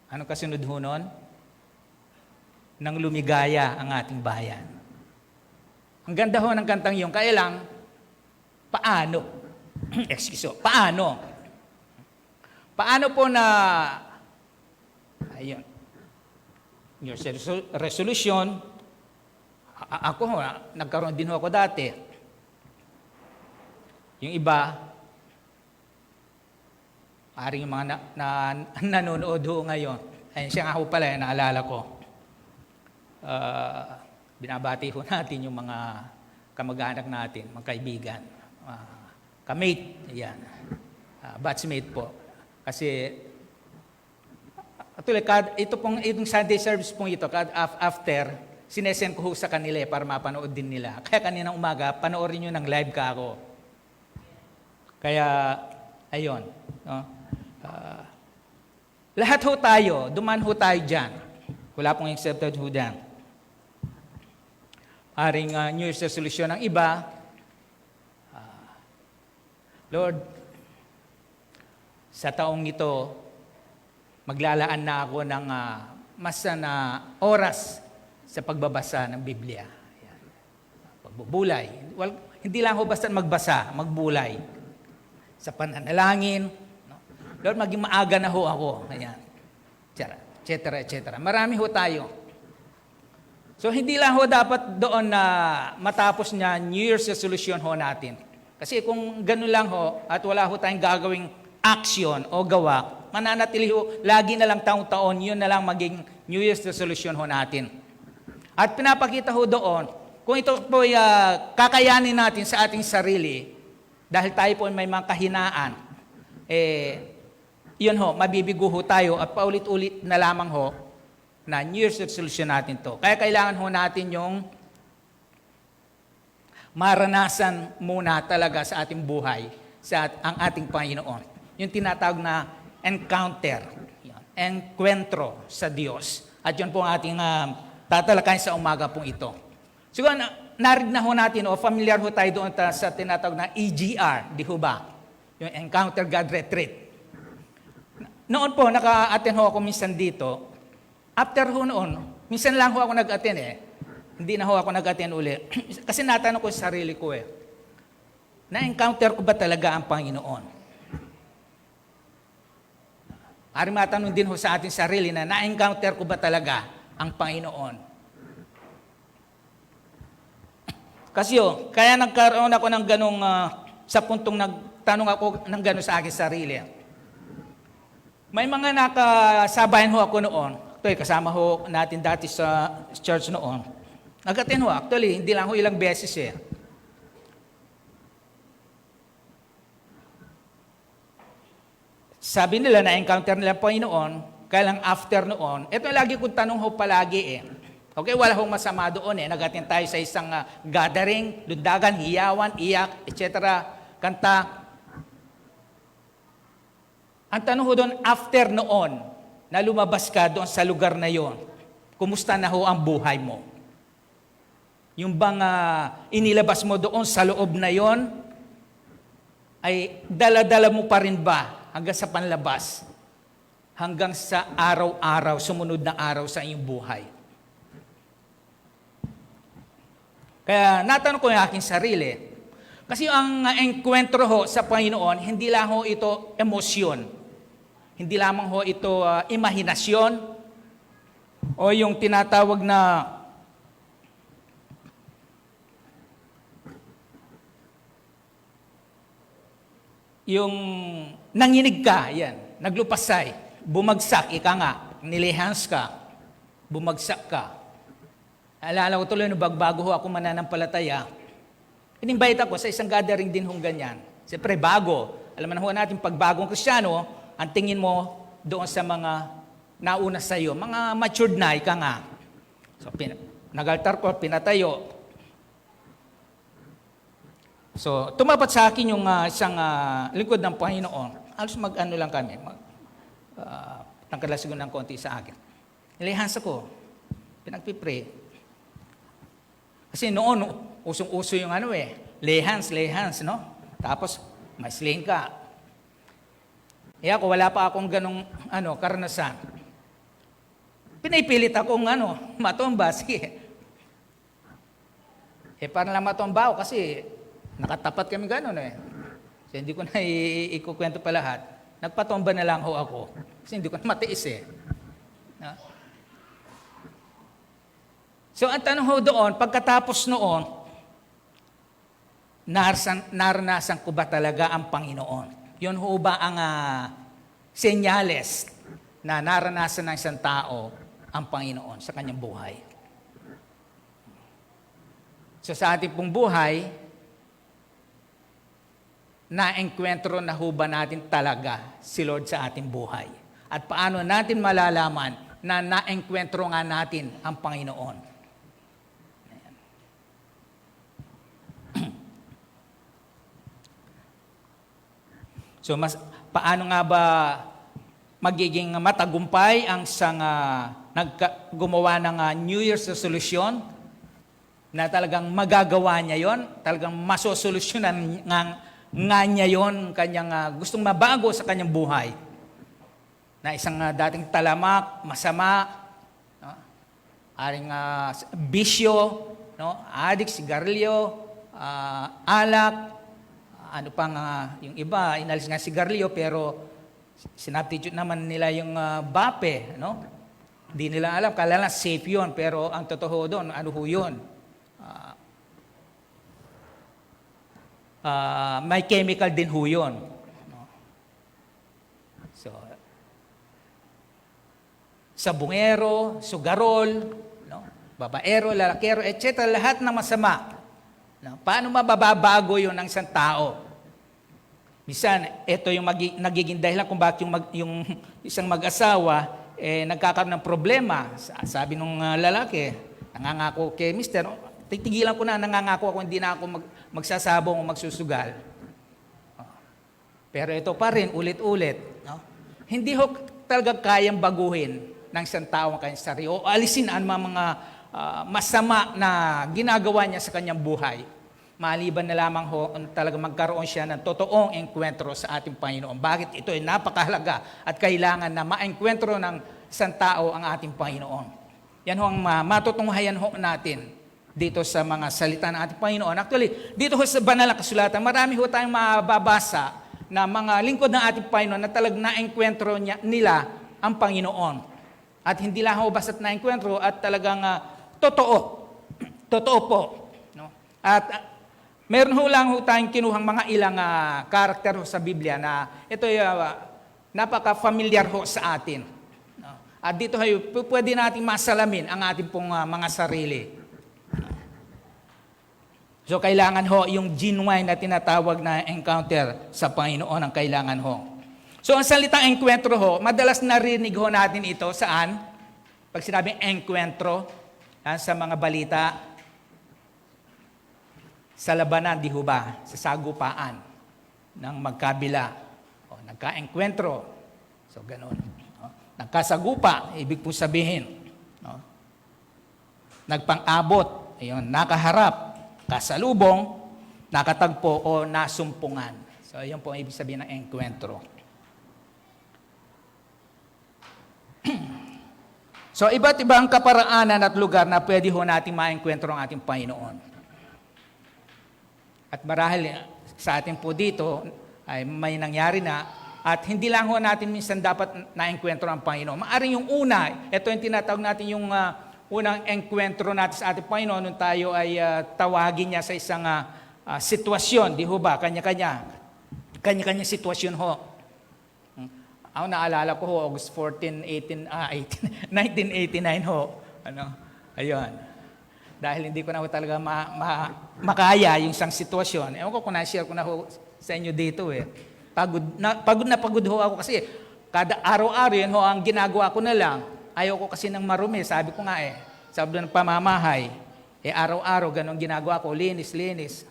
[SPEAKER 6] Anong kasunod ho nun? Nang lumigaya ang ating bayan. Ang ganda ho ng kantang yung, kaya lang, paano? Paano? Paano po na, ayun, your resolution, ako ho, nagkaroon din ho ako dati. Yung iba, paring yung mga nanonood ho ngayon. Ayun siya nga ho pala, naalala ko. Binabati ho natin yung mga kamag-anak natin, mga kaibigan. Kamate, yan. Batchmate po. Kasi, itong Sunday service pong ito, after, sinesend ko ho sa kanila para mapanood din nila. Kaya kaninang umaga, panoorin nyo ng live ka ako. Kaya, ayun. Lahat ho tayo, duman ho tayo dyan. Wala pong accepted ho dyan. Aring New Year's resolution ng iba, Lord, sa taong ito, maglalaan na ako ng mas na oras sa pagbabasa ng Biblia. Ayan. Pagbubulay. Well, hindi lang ho basta magbasa, magbulay. Sa pananalangin. No? Lord, maging maaga na ho ako. Ayan. Et cetera, et cetera. Marami ho tayo. So, hindi lang ho dapat doon na matapos niya New Year's resolution ho natin. Kasi kung ganun lang ho, at wala ho tayong gagawing action o gawa, mananatili ho, lagi na lang taon-taon, yun na lang maging New Year's resolution ho natin. At pinapakita ho doon, kung ito po ay kakayanin natin sa ating sarili, dahil tayo po may mga kahinaan, yun ho, mabibigo ho tayo at paulit-ulit na lamang ho na New Year's resolution natin to. Kaya kailangan ho natin yung maranasan muna talaga sa ating buhay, ang ating Panginoon. Yung tinatawag na encounter, encuentro sa Diyos. At yun po ang ating tatalakayin sa umaga pong ito. Siguro, narinig na ho natin, familiar ho tayo doon sa tinatawag na EGR, di ho ba? Yung Encounter God Retreat. Noon po, naka-attend ho ako minsan dito. After ho noon, minsan lang ho ako nag-attend Hindi na ho ako nag-attend uli. Kasi natanong ko sa sarili ko na-encounter ko ba talaga ang Panginoon? Ari matanong din ho sa ating sarili na-encounter ko ba talaga ang Panginoon? Kasi kaya nagkaroon ako ng ganong, sa puntong nagtanong ako ng ganon sa aking sarili. May mga nakasabayan ho ako noon. Ito kasama ho natin dati sa church noon. Nag-attend ho, actually, hindi lang ho ilang beses Sabi nila na-encounter nila po noon, kaya lang after noon, ito lagi kong tanong ho palagi Okay, wala hong masama doon Nag-attend tayo sa isang gathering, lundagan, hiyawan, iyak, etc. Kanta. Ang tanong ho doon, after noon, na lumabas ka doon sa lugar na yon, kumusta na ho ang buhay mo? Yung bang inilabas mo doon sa loob na yon, ay dala-dala mo pa rin ba hanggang sa panlabas? Hanggang sa araw-araw, sumunod na araw sa iyong buhay? Kaya natanong ko yung aking sarili, kasi ang enkwentro ho sa Panginoon, hindi lang ho ito emosyon. Hindi lamang ho ito imahinasyon o yung tinatawag na yung nanginig ka, yan, naglupasay, bumagsak, ika nga, nilihans ka, bumagsak ka. Alala ko tuloy, bago ho ako mananampalataya, in-invite ako sa isang gathering din hong ganyan. Siyempre, bago. Alam mo na natin, pag bagong Kristiyano, ang tingin mo doon sa mga nauna sa iyo, mga matured na, ika nga. So, nag-altar ko, pinatayo. So, tumapat sa akin yung isang lingkod ng Panginoon. Alos mag-ano lang kami, tangkala siguro ng konti sa akin. Nilihans ako, pinagpipray. Kasi noon, usong-uso yung lay hands, no? Tapos, may sling ka. Ako, wala pa akong ganong karanasan. Pinipilit akong matumba. Sige. Parang lang matumba ako kasi nakatapat kami ganon So, hindi ko na ikukwento pa lahat. Nagpatumba na lang ho ako. Kasi hindi ko na matiis So, ang tanong ho doon, pagkatapos noon, naranasan ko ba talaga ang Panginoon? Yun ho ba ang senyales na naranasan ng isang tao ang Panginoon sa kanyang buhay? So sa ating pong buhay, na-enkwentro na ho ba natin talaga si Lord sa ating buhay? At paano natin malalaman na na-enkwentro nga natin ang Panginoon? So, paano nga ba magiging matagumpay ang isang gumawa ng New Year's resolution na talagang magagawa niya yon, talagang masosolusyonan nga niya yon, kanyang gustong mabago sa kanyang buhay. Na isang dating talamak, masama, aring bisyo, no? Adik, sigarilyo, alak, ano pang yung iba, inalis nga sigarilyo pero sinabstitute naman nila yung bape, no? Hindi nila alam, kala lang safe yun, pero ang totoo doon, ano ho yun? May chemical din ho yun. No? So, sabungero, sugarol, no? Babaero, lalakero, etc. Lahat ng masama. No? Paano mababago yun ng isang tao? Minsan, ito yung nagiging dahilan kung bakit yung isang mag-asawa nagkakaroon ng problema. Sabi nung lalaki, nangangako kay mister, titigilan ko na, nangangako ako, hindi na ako magsasabong o magsusugal. Pero ito pa rin, ulit-ulit. No? Hindi ho talaga kayang baguhin ng isang tao ang kanyang sarili o alisin ang mga masama na ginagawa niya sa kanyang buhay. Maliban na lamang ho talaga magkaroon siya ng totoong engkwentro sa ating Panginoon. Bakit ito ay napakahalaga at kailangan na ma-engkwentro ng isang tao ang ating Panginoon. Yan ho ang matutunghayan ho natin dito sa mga salita ng ating Panginoon. Actually, dito ho sa banal na kasulatan, marami ho tayong mababasa na mga lingkod ng ating Panginoon na talagang na-engkwentro nila ang Panginoon. At hindi lang ho basta't na-engkwentro at talagang totoo. Totoo po. No? At meron ho lang ho tayong kinuhang mga ilang karakter ho sa Biblia na ito ay napaka-familiar ho sa atin. No? At dito ay pwede natin masalamin ang ating pong mga sarili. So kailangan ho yung genuine na tinatawag na encounter sa Panginoon ang kailangan ho. So ang salitang enkwentro ho, madalas narinig ho natin ito saan? Pag sinabing enkwentro, sa mga balita, sa labanan, di ho ba? Sa sagupaan ng magkabila. O, nagka-enkwentro. So, ganun. No? Nagkasagupa, ibig po sabihin. No? Nagpang-abot, ayun, nakaharap, kasalubong, nakatagpo o nasumpungan. So, ayun po ang ibig sabihin ng enkwentro. So, iba't ibang kaparaanan at lugar na pwede ho natin ma-enkwentro ang ating Panginoon. At marahil sa atin po dito ay may nangyari na at hindi lang ho natin minsan dapat na-enkwentro ang Panginoon. Maaring yung una, ito yung tinatawag natin yung unang enkwentro natin sa ating Panginoon nung tayo ay tawagin niya sa isang sitwasyon, di ho ba? Kanya-kanya sitwasyon ho. Ako naalala ko ho, August 1989 ho. Ayun. Dahil hindi ko na ho talaga makaya yung isang sitwasyon. Ewan ko kung na-share ko na ho sa inyo dito eh. Pagod na pagod ho ako kasi kada araw-araw yun ho ang ginagawa ko na lang. Ayaw ko kasi ng marumi. Sabi ko nga sabi ng pamamahay. Araw-araw ganun ginagawa ko. Linis.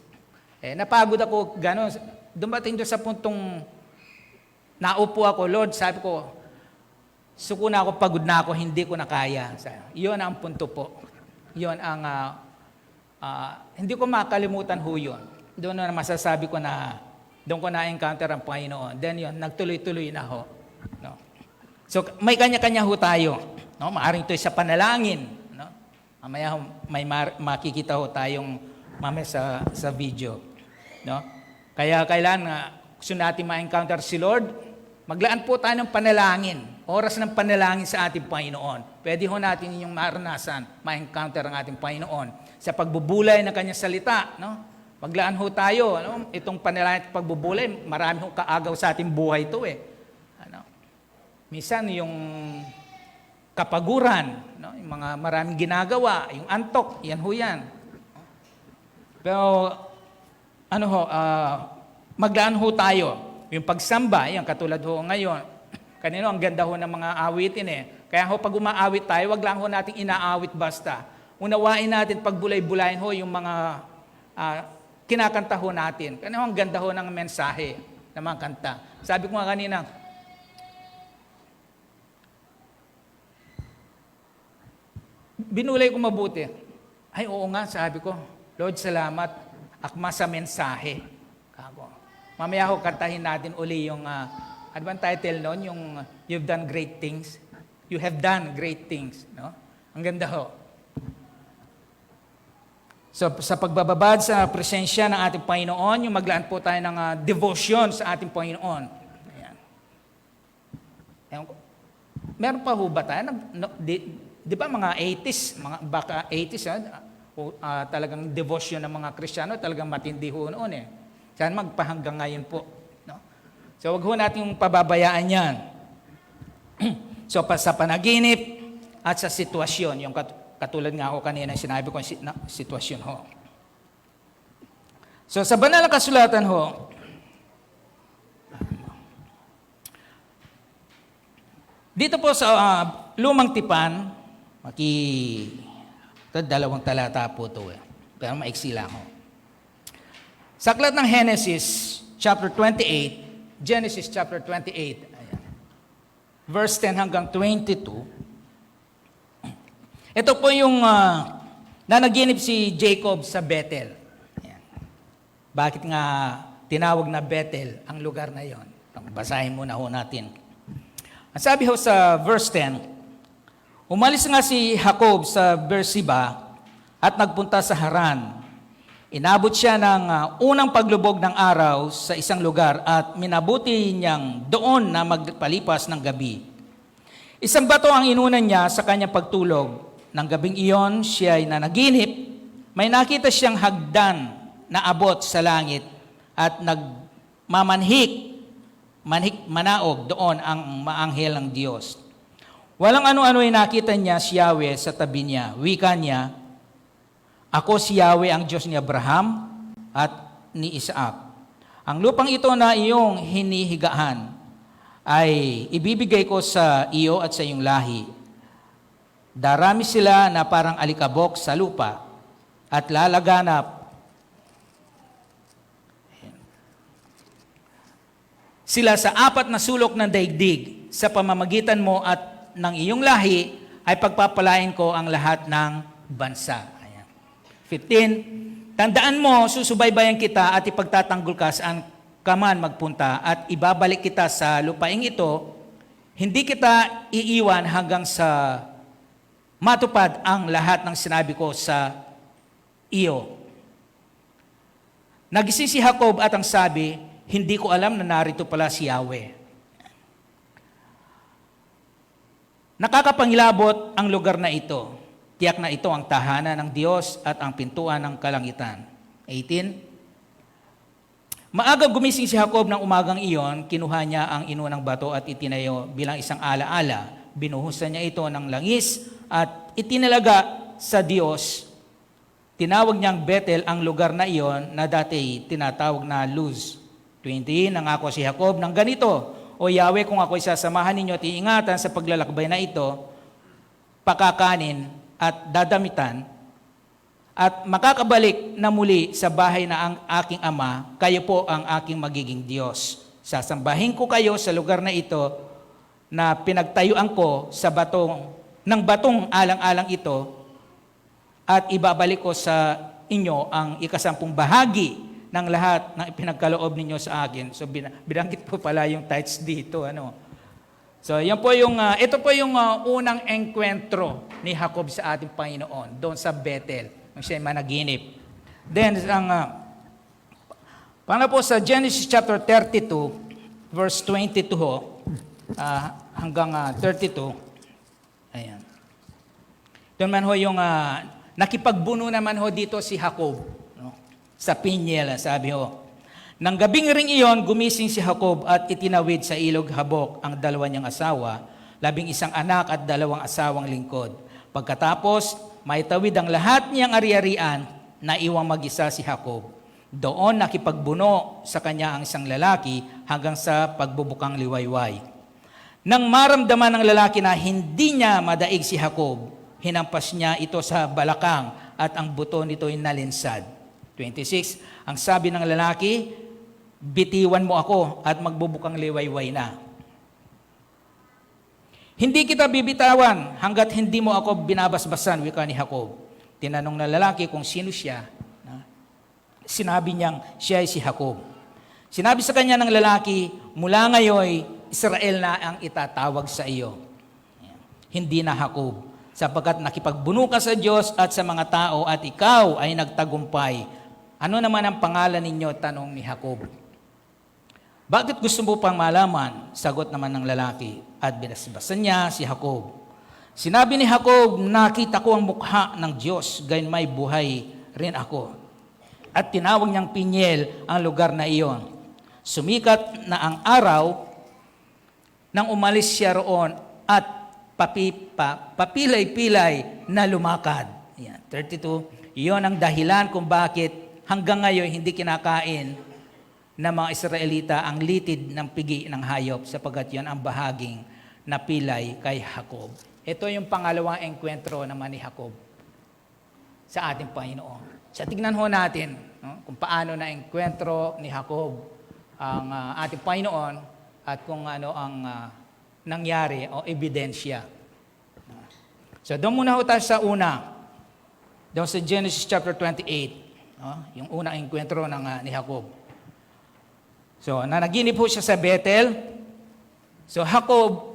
[SPEAKER 6] Napagod ako ganun. Dumating doon sa puntong naupo ako. Lord, sabi ko, suko na ako, pagod na ako, hindi ko na kaya. Yun ang punto po. Yun ang, hindi ko makalimutan ho yun. Doon na masasabi ko na, doon ko na-encounter ang Panginoon. Then yun, nagtuloy-tuloy na ho. No? So, may kanya-kanya ho tayo. No? Maaring ito sa panalangin. No? Mamaya may makikita ho tayong mamaya sa video. No? Kaya kailangan, gusto natin ma-encounter si Lord, maglaan po tayo ng panalangin. Oras ng panalangin sa ating Panginoon. Pwede ho natin yung maranasan, ma-encounter ang ating Panginoon. Sa pagbubulay ng kanyang salita, no? Maglaan ho tayo. Ano? Itong panalangin at pagbubulay, marami ho kaagaw sa ating buhay ito eh. Ano? Minsan yung kapaguran, no? Yung mga maraming ginagawa, yung antok, yan ho yan. Pero, maglaan ho tayo. Yung pagsamba, yan katulad ho ngayon. Kanino, ang ganda ho ng mga awitin eh. Kaya ho, pag umaawit tayo, wag lang ho nating inaawit basta. Unawain natin, pagbulay-bulayin ho yung mga kinakanta ho natin. Kanino, ang ganda ho ng mensahe ng mga kanta. Sabi ko nga kanina, binulay ko mabuti. Ay, oo nga, sabi ko, Lord, salamat, akma sa mensahe. Mamaya ho, kantahin natin uli yung ano bang title noon? Yung You've Done Great Things. You have done great things. No? Ang ganda ho. So sa pagbababad sa presensya ng ating Panginoon, yung maglaan po tayo ng devotion sa ating Panginoon. Ayan. Ewan ko. Meron pa ho ba tayo? Di ba mga 80s, baka 80s, talagang devotion ng mga Kristiyano, talagang matindi ho noon eh. Sana magpahanggang ngayon po. No? So wag ho natin yung pababayaan yan. So sa panaginip at sa sitwasyon, yung katulad nga ho kanina sinabi ko sitwasyon ho. So sa banal na kasulatan ho, dito po sa Lumang Tipan, dalawang talata po ito eh. Pero maiksi lang ho. Sa aklat ng Genesis chapter 28, ayan, verse 10 hanggang 22, ito po yung nanaginip si Jacob sa Bethel. Ayan. Bakit nga tinawag na Bethel ang lugar na yon? Basahin muna ho natin. Ang sabi ho sa verse 10, umalis nga si Jacob sa Beersheba at nagpunta sa Haran. Inabot siya ng unang paglubog ng araw sa isang lugar at minabuti niyang doon na magpalipas ng gabi. Isang bato ang inunan niya sa kanyang pagtulog. Nang gabing iyon, siya ay nanaginip. May nakita siyang hagdan na abot sa langit at manaog doon ang maanghel ng Diyos. Walang ano-ano ay nakita niya si Yahweh sa tabi niya. Wika niya, ako si Yahweh ang Diyos ni Abraham at ni Isaac. Ang lupang ito na iyong hinihigaan ay ibibigay ko sa iyo at sa iyong lahi. Darami sila na parang alikabok sa lupa at lalaganap sila sa apat na sulok ng daigdig. Sa pamamagitan mo at ng iyong lahi ay pagpapalain ko ang lahat ng bansa. Ayan. 15, tandaan mo, susubaybayan kita at ipagtatanggol ka saan ka man magpunta at ibabalik kita sa lupaing ito. Hindi kita iiwan hanggang sa matupad ang lahat ng sinabi ko sa iyo. Nagising si Jacob at ang sabi, hindi ko alam na narito pala si Yahweh. Nakakapangilabot ang lugar na ito. Tiyak na ito ang tahanan ng Diyos at ang pintuan ng kalangitan. 18. Maaga gumising si Jacob ng umagang iyon, kinuha niya ang inunang bato at itinayo bilang isang alaala. Binuhusan niya ito ng langis at itinalaga sa Diyos. Tinawag niyang Bethel ang lugar na iyon na dati tinatawag na Luz. 20, nangako si Jacob ng ganito, O Yahweh, kung ako'y sasamahan ninyo at iingatan sa paglalakbay na ito, pakakanin at dadamitan, at makakabalik na muli sa bahay na ang aking ama, kayo po ang aking magiging Diyos. Sasambahin ko kayo sa lugar na ito na pinagtayuan ko sa batong alang-alang ito at ibabalik ko sa inyo ang 10 bahagi ng lahat ng ipinagkaloob ninyo sa akin. So binanggit po pala yung tithes dito. So yan po ito po yung unang enkwentro ni Jacob sa ating Panginoon doon sa Bethel, nung siya managinip. Then, pangalawa po sa Genesis chapter 32, verse 22 hanggang 32, ayan. Doon man ho yung nakipagbuno naman ho dito si Jacob, no? Sa Peniel, sabi ho. Nang gabing ring iyon, gumising si Jacob at itinawid sa ilog Habok ang 2 niyang asawa, 11 anak at 2 asawang lingkod. Pagkatapos, maitawid ang lahat niyang ari-arian na iwang mag-isa si Jacob. Doon nakipagbuno sa kanya ang isang lalaki hanggang sa pagbubukang liwayway. Nang maramdaman ng lalaki na hindi niya madaig si Jacob, hinampas niya ito sa balakang at ang buto nito ay nalinsad. 26, ang sabi ng lalaki, bitiwan mo ako at magbubukang liwayway na. Hindi kita bibitawan hanggat hindi mo ako binabasbasan, wika ni Jacob. Tinanong ng lalaki kung sino siya. Sinabi niyang siya ay si Jacob. Sinabi sa kanya ng lalaki, mula ngayon, Israel na ang itatawag sa iyo. Hindi na Jacob. sapagkat nakipagbuno ka sa Diyos at sa mga tao at ikaw ay nagtagumpay. Ano naman ang pangalan ninyo? Tanong ni Jacob. Bakit gusto mo pang malaman? Sagot naman ng lalaki at binasbasan niya si Jacob. Sinabi ni Jacob, nakita ko ang mukha ng Diyos, gayon may buhay rin ako. At tinawag niyang Peniel ang lugar na iyon. Sumikat na ang araw nang umalis siya roon at papilay-pilay na lumakad. Yan, 32. Iyon ang dahilan kung bakit hanggang ngayon hindi kinakain ng mga Israelita ang litid ng pigi ng hayop sapagkat yan ang bahaging napilay kay Jacob. Ito yung pangalawang enkwentro naman ni Jacob sa ating Panginoon. So tignan ho natin kung paano na enkwentro ni Jacob ang ating Panginoon at kung ano ang nangyari o ebidensya. So doon muna ho tayo sa una. Doon sa Genesis chapter 28. Yung unang enkwentro ni Jacob. So, nanaginip po siya sa Bethel. So, Jacob,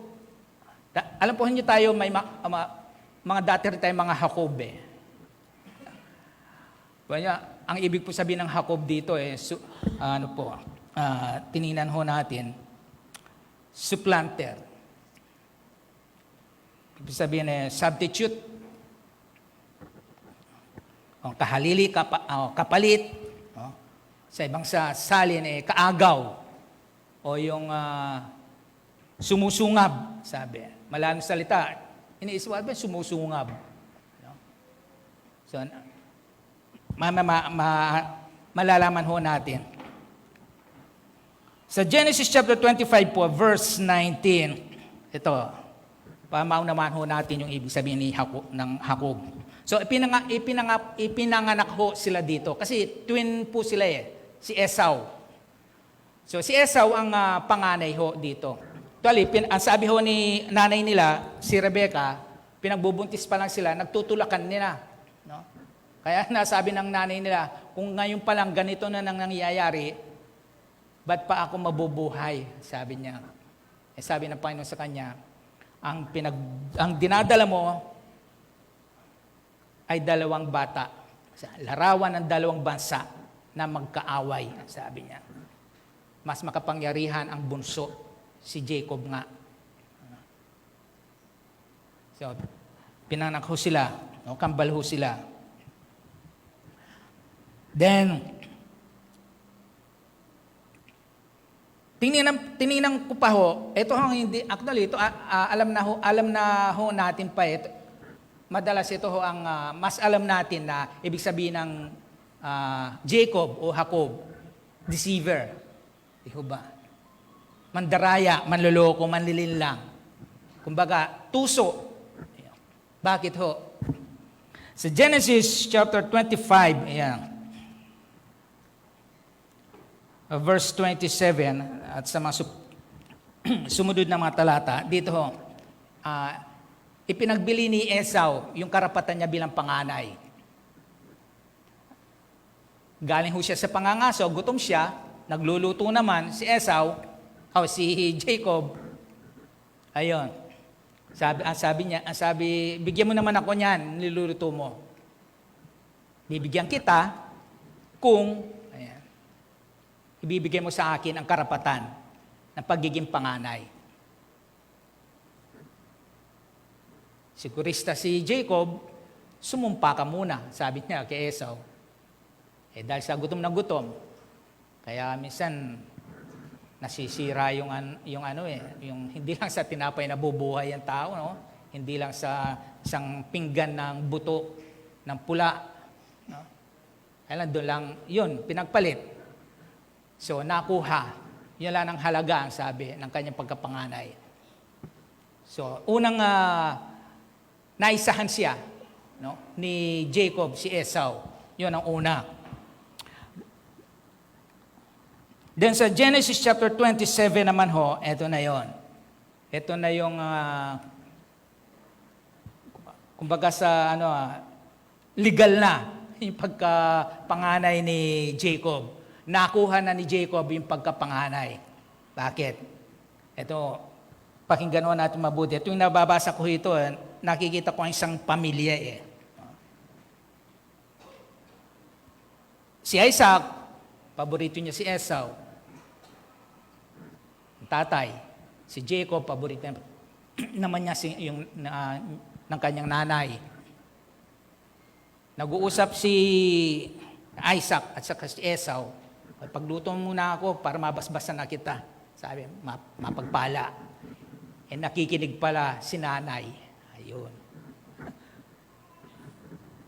[SPEAKER 6] alam po niyo tayo, may mga dati rin tayong mga Jacob eh. Kaya, ang ibig po sabihin ng Jacob dito tininan ho natin, supplanter. Ibig sabihin substitute. O, kahalili, kapalit. Sa ibang salin, kaagaw. O yung sumusungab, sabi. Malalang salita. Iniisip ba, sumusungab. So, malalaman ho natin. Sa Genesis chapter 25 po, verse 19, ito, pamaunaman ho natin yung ibig sabihin ng Jacob. So, ipinanganak ho sila dito. Kasi twin po sila si Esau. So, si Esau ang panganay ho dito. Actually, ang sabi ho ni nanay nila, si Rebecca, pinagbubuntis pa lang sila, nagtutulakan nila. No? Kaya nasabi ng nanay nila, kung ngayon pa lang ganito na nang nangyayari, ba't pa ako mabubuhay? Sabi niya. Sabi ng Panginoon sa kanya, ang dinadala mo ay dalawang bata. Larawan ng dalawang bansa na magkaaway, sabi niya. Mas makapangyarihan ang bunso, si Jacob nga. So, pinanak ho sila, kambal ho sila. Then, tininan ko pa ho, ito ho hindi, actually, ito alam na ho natin pa ito. Madalas ito ho ang mas alam natin na ibig sabihin ng Jacob o Jacob, deceiver. Di ho ba? Mandaraya, manloloko, manlilinlang. Kumbaga, tuso. Bakit ho? Sa Genesis chapter 25, ayan, verse 27, at sa mga sumunod na mga talata, dito ho, ipinagbili ni Esau yung karapatan niya bilang panganay. Galing ho siya sa pangangaso, gutom siya, nagluluto naman si Esau, si Jacob. Ayun. Sabi niya, bigyan mo naman ako niyan, niluluto mo. Bibigyan kita kung ibibigay mo sa akin ang karapatan ng pagiging panganay. Sigurista si Jacob, sumumpa ka muna, sabi niya kay Esau. Dahil sa gutom na gutom, kaya minsan nasisira yung hindi lang sa tinapay na bubuhay ang tao, no? Hindi lang sa isang pinggan ng buto ng pula, no? Kaya doon lang, yun, pinagpalit. So, nakuha. Yan lang ang halaga, ang sabi ng kanyang pagkapanganay. So, unang naisahan siya, no, ni Jacob, si Esau. Yun ang una. Then sa Genesis chapter 27 naman ho, eto na yon. Ito na yung, kumbaga sa legal na yung pagkapanganay ni Jacob. Nakuha na ni Jacob yung pagkapanganay. Bakit? Ito, pakinggan natin mabuti. Ito yung nababasa ko ito, nakikita ko ang isang pamilya eh. Si Isaac, paborito niya si Esau. Ang tatay, si Jacob, paborito naman niya ng kanyang nanay. Nag-uusap si Isaac at saka si Esau. Pagluto muna ako para mabasbasan na kita. Sabi, mapagpala. Nakikinig pala si nanay. Ayun.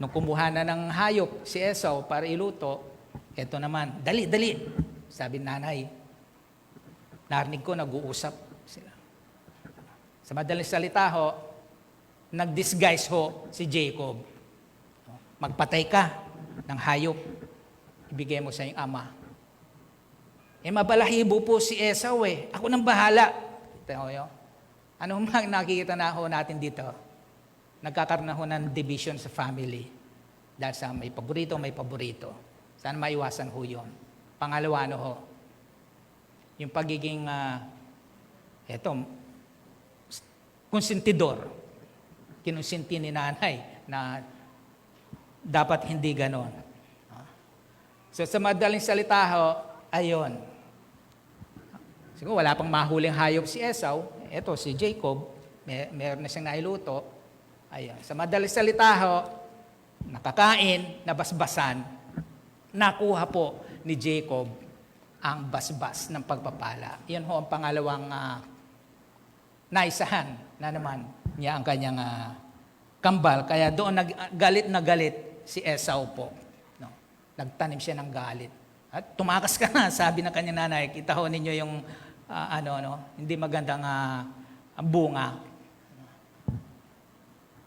[SPEAKER 6] Nung kumuha na ng hayop si Esau para iluto, eto naman, dali, dali. Sabi nanay, narinig ko, nag-uusap sila. Sa madaling salita ho, nag-disguise ho si Jacob. Magpatay ka ng hayop. Ibigay mo sa iyong ama. Mabalahibo po si Esau eh. Ako nang bahala. Ano mang nakikita na ho natin dito? Nagkakaroon na ho ng division sa family. Dahil sa may paborito, may paborito. Sana maiwasan ho yun. Pangalawa ho, yung pagiging, konsentidor. Kinonsinti ni nanay na dapat hindi ganon. So sa madaling salita ho, ayon. Siguro wala pang mahuling hayop si Esau. Ito si Jacob, meron na siyang nailuto. Ayan. Sa madaling salita ho, nakakain, nabasbasan, nakuha po ni Jacob ang basbas ng pagpapala. Yan ho ang pangalawang naisahan na naman niya ang kanyang kambal. Kaya doon galit na galit si Esau po. No? Nagtanim siya ng galit. At tumakas ka na, sabi ng kanyang nanay, kita ho ninyo yung hindi magandang bunga.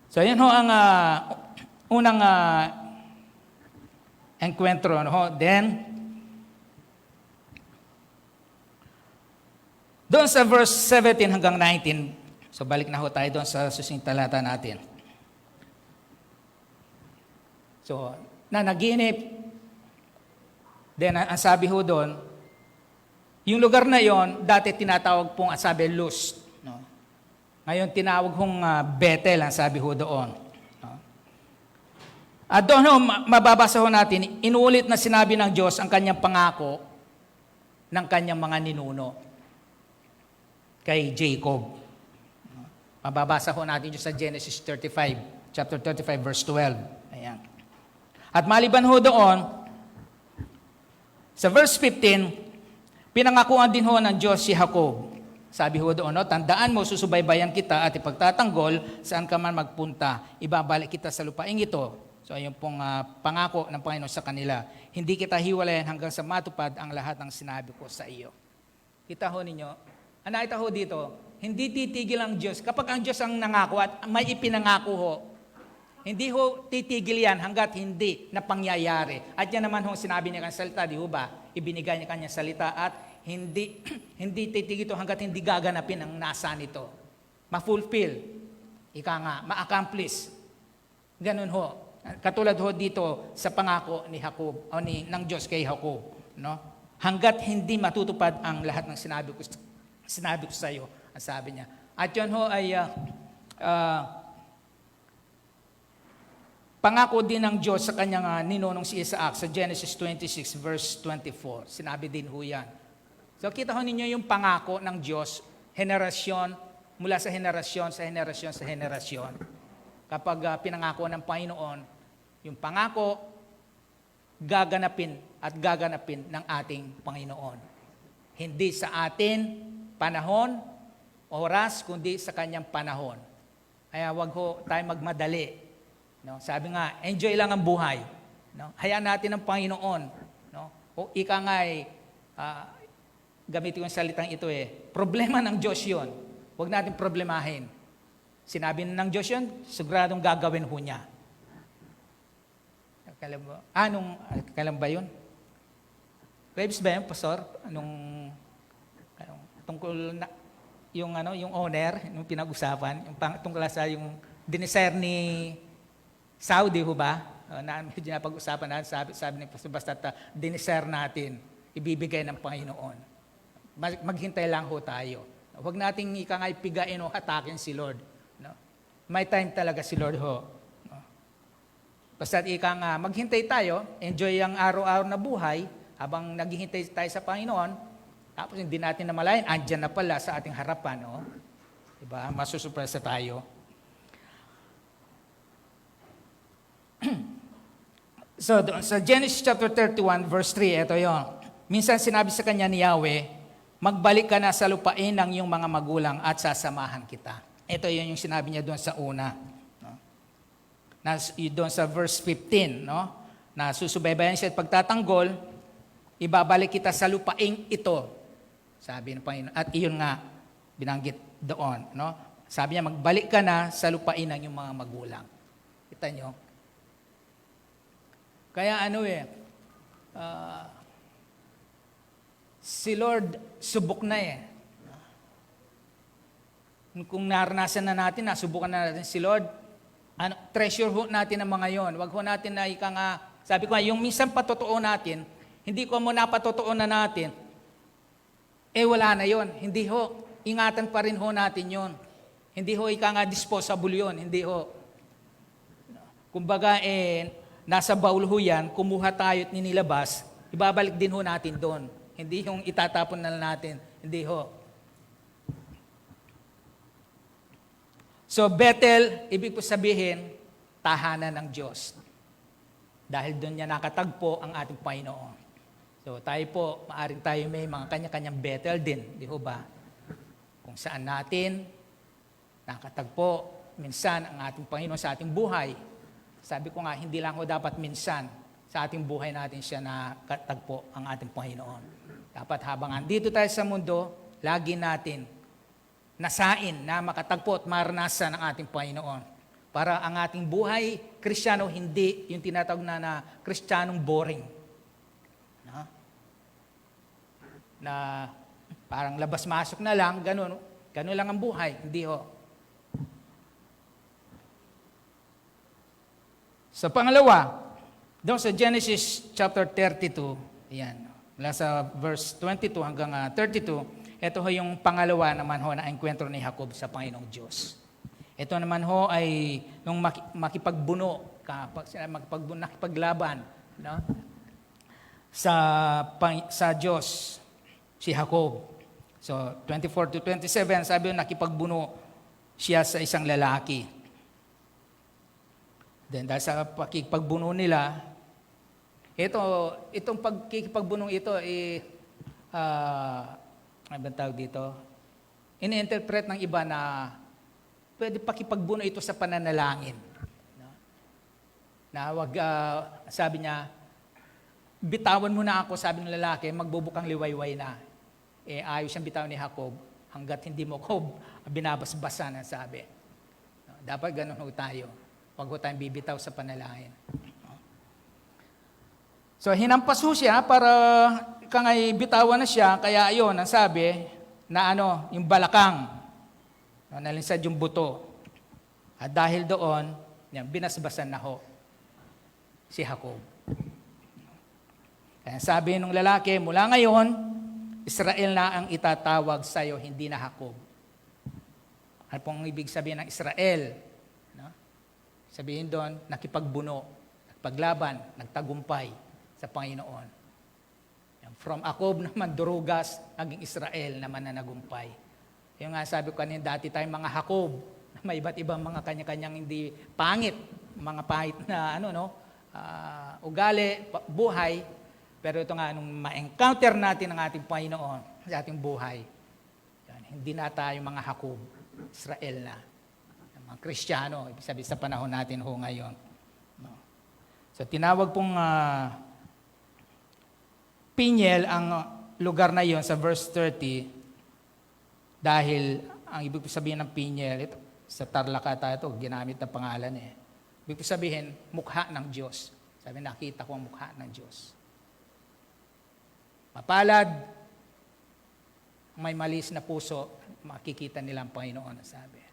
[SPEAKER 6] So yan ho ang unang encuentro. Then, doon sa verse 17 hanggang 19, so balik na ho tayo doon sa susing talata natin. So, naginip. Then, ang sabi ho doon, yung lugar na yon dati tinatawag pong sabi Luz. No? Ngayon tinawag hong Bethel, ang sabi ho doon. No? At doon ho, mababasa ho natin, inuulit na sinabi ng Diyos ang kanyang pangako ng kanyang mga ninuno kay Jacob. No? Mababasa ho natin yun sa Genesis 35, chapter 35, verse 12. Ayan. At maliban ho doon, sa verse 15, pinangakuan din ho ng Diyos si Jacob. Sabi ho doon, tandaan mo, susubaybayan kita at ipagtatanggol saan ka man magpunta. Ibabalik kita sa lupaing ito. So ayun pong pangako ng Panginoon sa kanila. Hindi kita hiwalayan hanggang sa matupad ang lahat ng sinabi ko sa iyo. Kita ho ninyo, nakita ho dito, hindi titigil ang Diyos. Kapag ang Diyos ang nangako at may ipinangako ho, hindi ho titigil yan hanggat hindi na pangyayari. At yan naman ho sinabi niya kanyang salita, di ho ba? Ibinigay niya kanyang salita at hindi titigil ito hanggat hindi gaganapin ang nasa nito. Ma-fulfill. Ika nga, ma-accomplish. Ganun ho. Katulad ho dito sa pangako ni Jacob, o ng Diyos kay Jacob. No? Hanggat hindi matutupad ang lahat ng sinabi ko sa iyo, ang sabi niya. At yun ho ay pangako din ng Diyos sa kanyang ninunong si Isaac sa Genesis 26 verse 24. Sinabi din ho yan. So kita ho ninyo yung pangako ng Diyos, henerasyon, mula sa henerasyon, sa henerasyon, sa henerasyon. Kapag pinangako ng Panginoon, yung pangako, gaganapin at gaganapin ng ating Panginoon. Hindi sa atin panahon, oras, kundi sa kanyang panahon. Kaya wag ho tayo magmadali. No, sabi nga, enjoy lang ang buhay. No? Hayaan natin ang Panginoon. No? O ika nga gamitin ko yung salitang ito problema ng Diyos yun. Huwag natin problemahin. Sinabi ng Diyos yun, siguradong gagawin ho niya. Kailan ba yun? Waves ba yun, Pastor? Tungkol na, yung owner, yung pinag-usapan, tungkol sa yung dineser ni Saudi ho ba? Medyo napag-usapan natin, sabi ni Pastor, basta diniser natin, ibibigay ng Panginoon. Maghintay lang ho tayo. Huwag nating ipigain o hatakin si Lord. No? May time talaga si Lord ho. Basta ika nga, maghintay tayo, enjoy ang araw-araw na buhay, habang naghihintay tayo sa Panginoon, tapos hindi natin namalayan, andyan na pala sa ating harapan, no? Diba? Masusurpresa tayo. So, sa Genesis chapter 31, verse 3, ito yon. Minsan sinabi sa kanya ni Yahweh, magbalik ka na sa lupain ng iyong mga magulang at sasamahan kita. Ito yun yung sinabi niya doon sa una. Doon sa verse 15, no? Na susubaybayan siya at pagtatanggol, ibabalik kita sa lupaing ito. Sabi ng Panginoon. At iyon nga, binanggit doon, no? Sabi niya, magbalik ka na sa lupain ng iyong mga magulang. Kita nyo? Kaya si Lord subok na eh. Kung naranasan na natin, nasubukan na natin si Lord, treasure ho natin ang mga yon. Wag ho natin na sabi ko nga, yung minsan patotoo natin, hindi ko mo napatotoo na natin, wala na yon. Hindi ho, ingatan pa rin ho natin yon. Hindi ho disposable yon. Hindi ho. Kumbaga, nasa baul ho yan, kumuha tayo at ninilabas, ibabalik din ho natin doon. Hindi yung itatapon na natin. Hindi ho. So, Bethel, ibig po sabihin, tahanan ng Diyos. Dahil doon niya nakatagpo ang ating Panginoon. So, tayo po, maaring tayo may mga kanya-kanyang Bethel din. Di ho ba? Kung saan natin nakatagpo minsan ang ating Panginoon sa ating buhay. Sabi ko nga, hindi lang ho dapat minsan sa ating buhay natin siya nakatagpo ang ating Panginoon. Dapat habang andito tayo sa mundo, lagi natin nasain na makatagpo at maranasan ng ating Panginoon. Para ang ating buhay, Kristiyano, hindi yung tinatawag na Kristiyanong boring. Na parang labas-masok na lang, ganun lang ang buhay. Hindi ho. Sa pangalawa, doon sa Genesis chapter 32, ayan, mula sa verse 22 hanggang 32, ito ho yung pangalawa naman ho na enkwentro ni Jacob sa Panginoong Diyos. Ito naman ho ay nung makipagbuno, nakipaglaban, no? sa Diyos, si Jacob. So, 24 to 27, sabi yung nakipagbuno siya sa isang lalaki. Then, dahil sa pakikipagbuno nila, itong pagkikipagbunong ito, ano ba tawag dito? Ini-interpret ng iba na pwede pakipagbuno ito sa pananalangin. No? Na wag, sabi niya, bitawan mo na ako, sabi ng lalaki, magbubukang liwayway na. Ayos siyang bitawan ni Jacob, hanggat hindi mo ko binabasbasan, ang sabi. No? Dapat ganun ho tayo. Wag ho tayong bibitaw sa panalangin. No? So, hinampas ho siya para kangay bitawan na siya, kaya ayon, ang sabi, na yung balakang, nalinsad yung buto. At dahil doon, binasbasan na ho si Jacob. Kaya sabi ng lalaki, mula ngayon, Israel na ang itatawag sa iyo, hindi na Jacob. Ano pong ibig sabihin ng Israel? No? Sabihin doon, nakipagbuno, nakipaglaban, nagtagumpay sa Panginoon. From Jacob naman, durugas, naging Israel naman na nagumpay. Yung nga sabi ko kanina, dati tayong mga Jacob, may iba't ibang mga kanya-kanyang hindi pangit, mga pahit na ugali, buhay. Pero ito nga, nung ma-encounter natin ang ating Panginoon sa ating buhay, yan, hindi na tayo mga Jacob, Israel na. Mga Kristiyano, ibig sabihin sa panahon natin ho ngayon. No? So tinawag pong Peniel ang lugar na yon sa verse 30 dahil ang ibig sabihin ng Peniel, ito, sa Tarlakata ito, ginamit na pangalan eh. Ibig sabihin, mukha ng Diyos. Sabi, nakita ko ang mukha ng Diyos. Mapalad, may malis na puso, makikita nila ang Panginoon, sabi.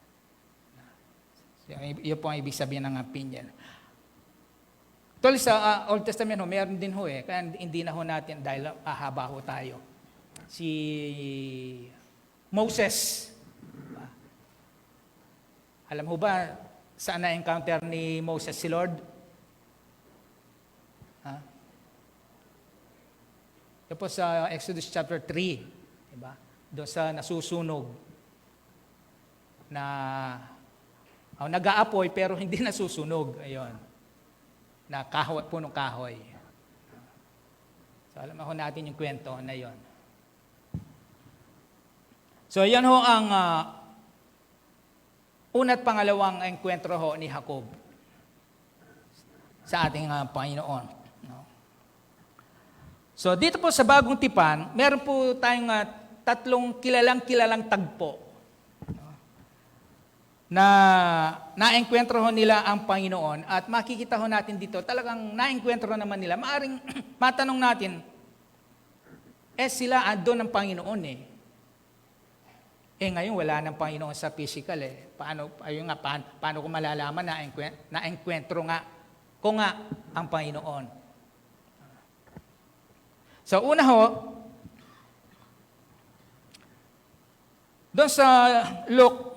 [SPEAKER 6] So, yun po ang ibig sabihin ng Peniel. Tol, sa Old Testament, meron din ho eh. Kaya hindi na ho natin dahil ahaba ho tayo. Si Moses. Alam mo ba, saan na-encounter ni Moses si Lord? Ha? Ito po sa Exodus chapter 3, diba? Doon sa nasusunog na nag-aapoy pero hindi nasusunog. Ayun. Na kahoy, punong kahoy. So alam ako natin yung kwento na yon. So yan ho ang una at pangalawang enkwentro ho ni Jacob sa ating Panginoon. No? So dito po sa Bagong Tipan, meron po tayong tatlong kilalang tagpo, no? Na naengkwentro ho nila ang Panginoon at makikita ho natin dito, talagang naengkwentro naman nila. Maaring matanong natin, sila andun ng Panginoon eh. Ngayon wala ng Panginoon sa physical eh. Paano ko malalaman na enkwentro nga ko nga ang Panginoon? So una ho, doon sa Luke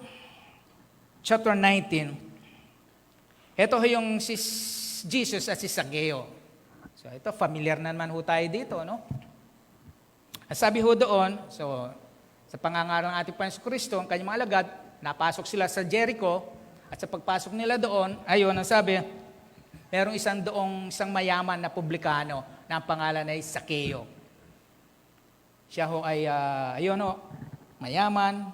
[SPEAKER 6] chapter 19, ito ho yung si Jesus at si Zaccheo. So ito, familiar na naman ho tayo dito, no? At sabi ho doon, so sa pangangaral ng ating Panginoon Kristo, ang kanyang mga alagad, napasok sila sa Jericho, at sa pagpasok nila doon, ayun ang sabi, merong isang mayaman na publikano na ang pangalan ay Zaccheo. Siya ho ay, ayun ho, mayaman,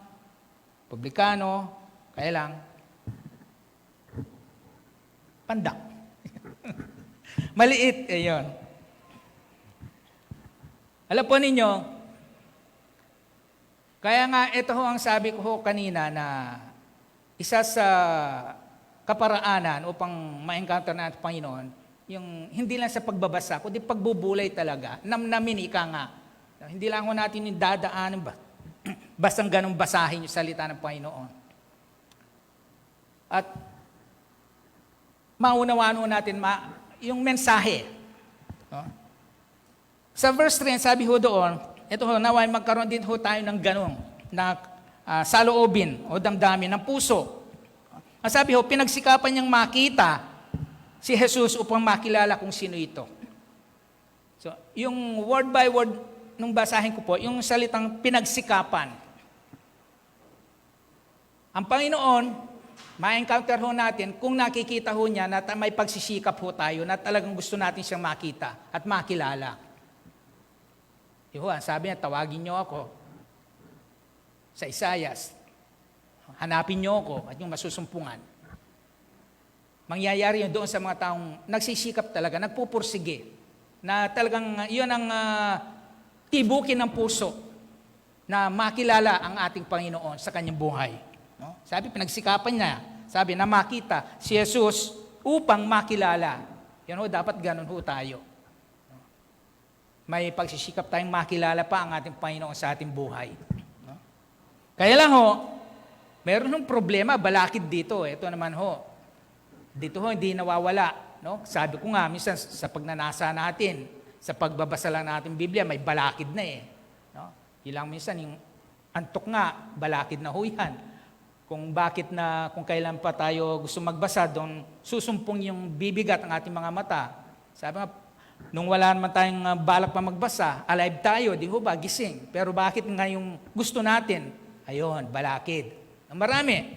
[SPEAKER 6] publikano, kaya lang, pandak. Maliit, ayun. Alam po ninyo, kaya nga, ito ho ang sabi ko ho kanina na isa sa kaparaanan upang ma-encounter natin Panginoon, yung hindi lang sa pagbabasa, kundi pagbubulay talaga, namnamin ika nga. Hindi lang ho natin yung dadaanan ba, bastang ganun basahin yung salita ng Panginoon. At maunawaan ho natin yung mensahe. No? Sa verse 3, sabi ho doon, ito ho, naway magkaroon din ho tayo ng ganun na saloobin o damdamin ng puso. Ang sabi ho, pinagsikapan niyang makita si Jesus upang makilala kung sino ito. So, yung word by word nung basahin ko po, yung salitang pinagsikapan. Ang Panginoon, ma-encounter ho natin kung nakikita ho niya na may pagsisikap ho tayo na talagang gusto natin siyang makita at makilala. Sabi niya, tawagin niyo ako sa Isaias. Hanapin niyo ako at yung masusumpungan. Mangyayari yun doon sa mga taong nagsisikap talaga, nagpupursige. Na talagang yun ang tibukin ng puso na makilala ang ating Panginoon sa kanyang buhay. No? Sabi, pinagsikapan niya. Sabi na makita si Jesus upang makilala. Yan ho, dapat ganun ho tayo. May pagsisikap tayong makilala pa ang ating Panginoon sa ating buhay. No? Kaya lang ho, meron ng problema, balakid dito. Ito naman ho, dito ho hindi nawawala. No? Sabi ko nga, minsan sa pagnanasa natin, sa pagbabasa lang natin Biblia, may balakid na eh. No? Ilang minsan, yung antok nga, balakid na ho yan. Kung kailan pa tayo gusto magbasa, doon susumpong yung bibigat ang ating mga mata. Sabi nga, nung wala naman tayong balak pa magbasa, alive tayo, di ho ba, gising. Pero bakit nga yung gusto natin? Ayun, balakid. Marami.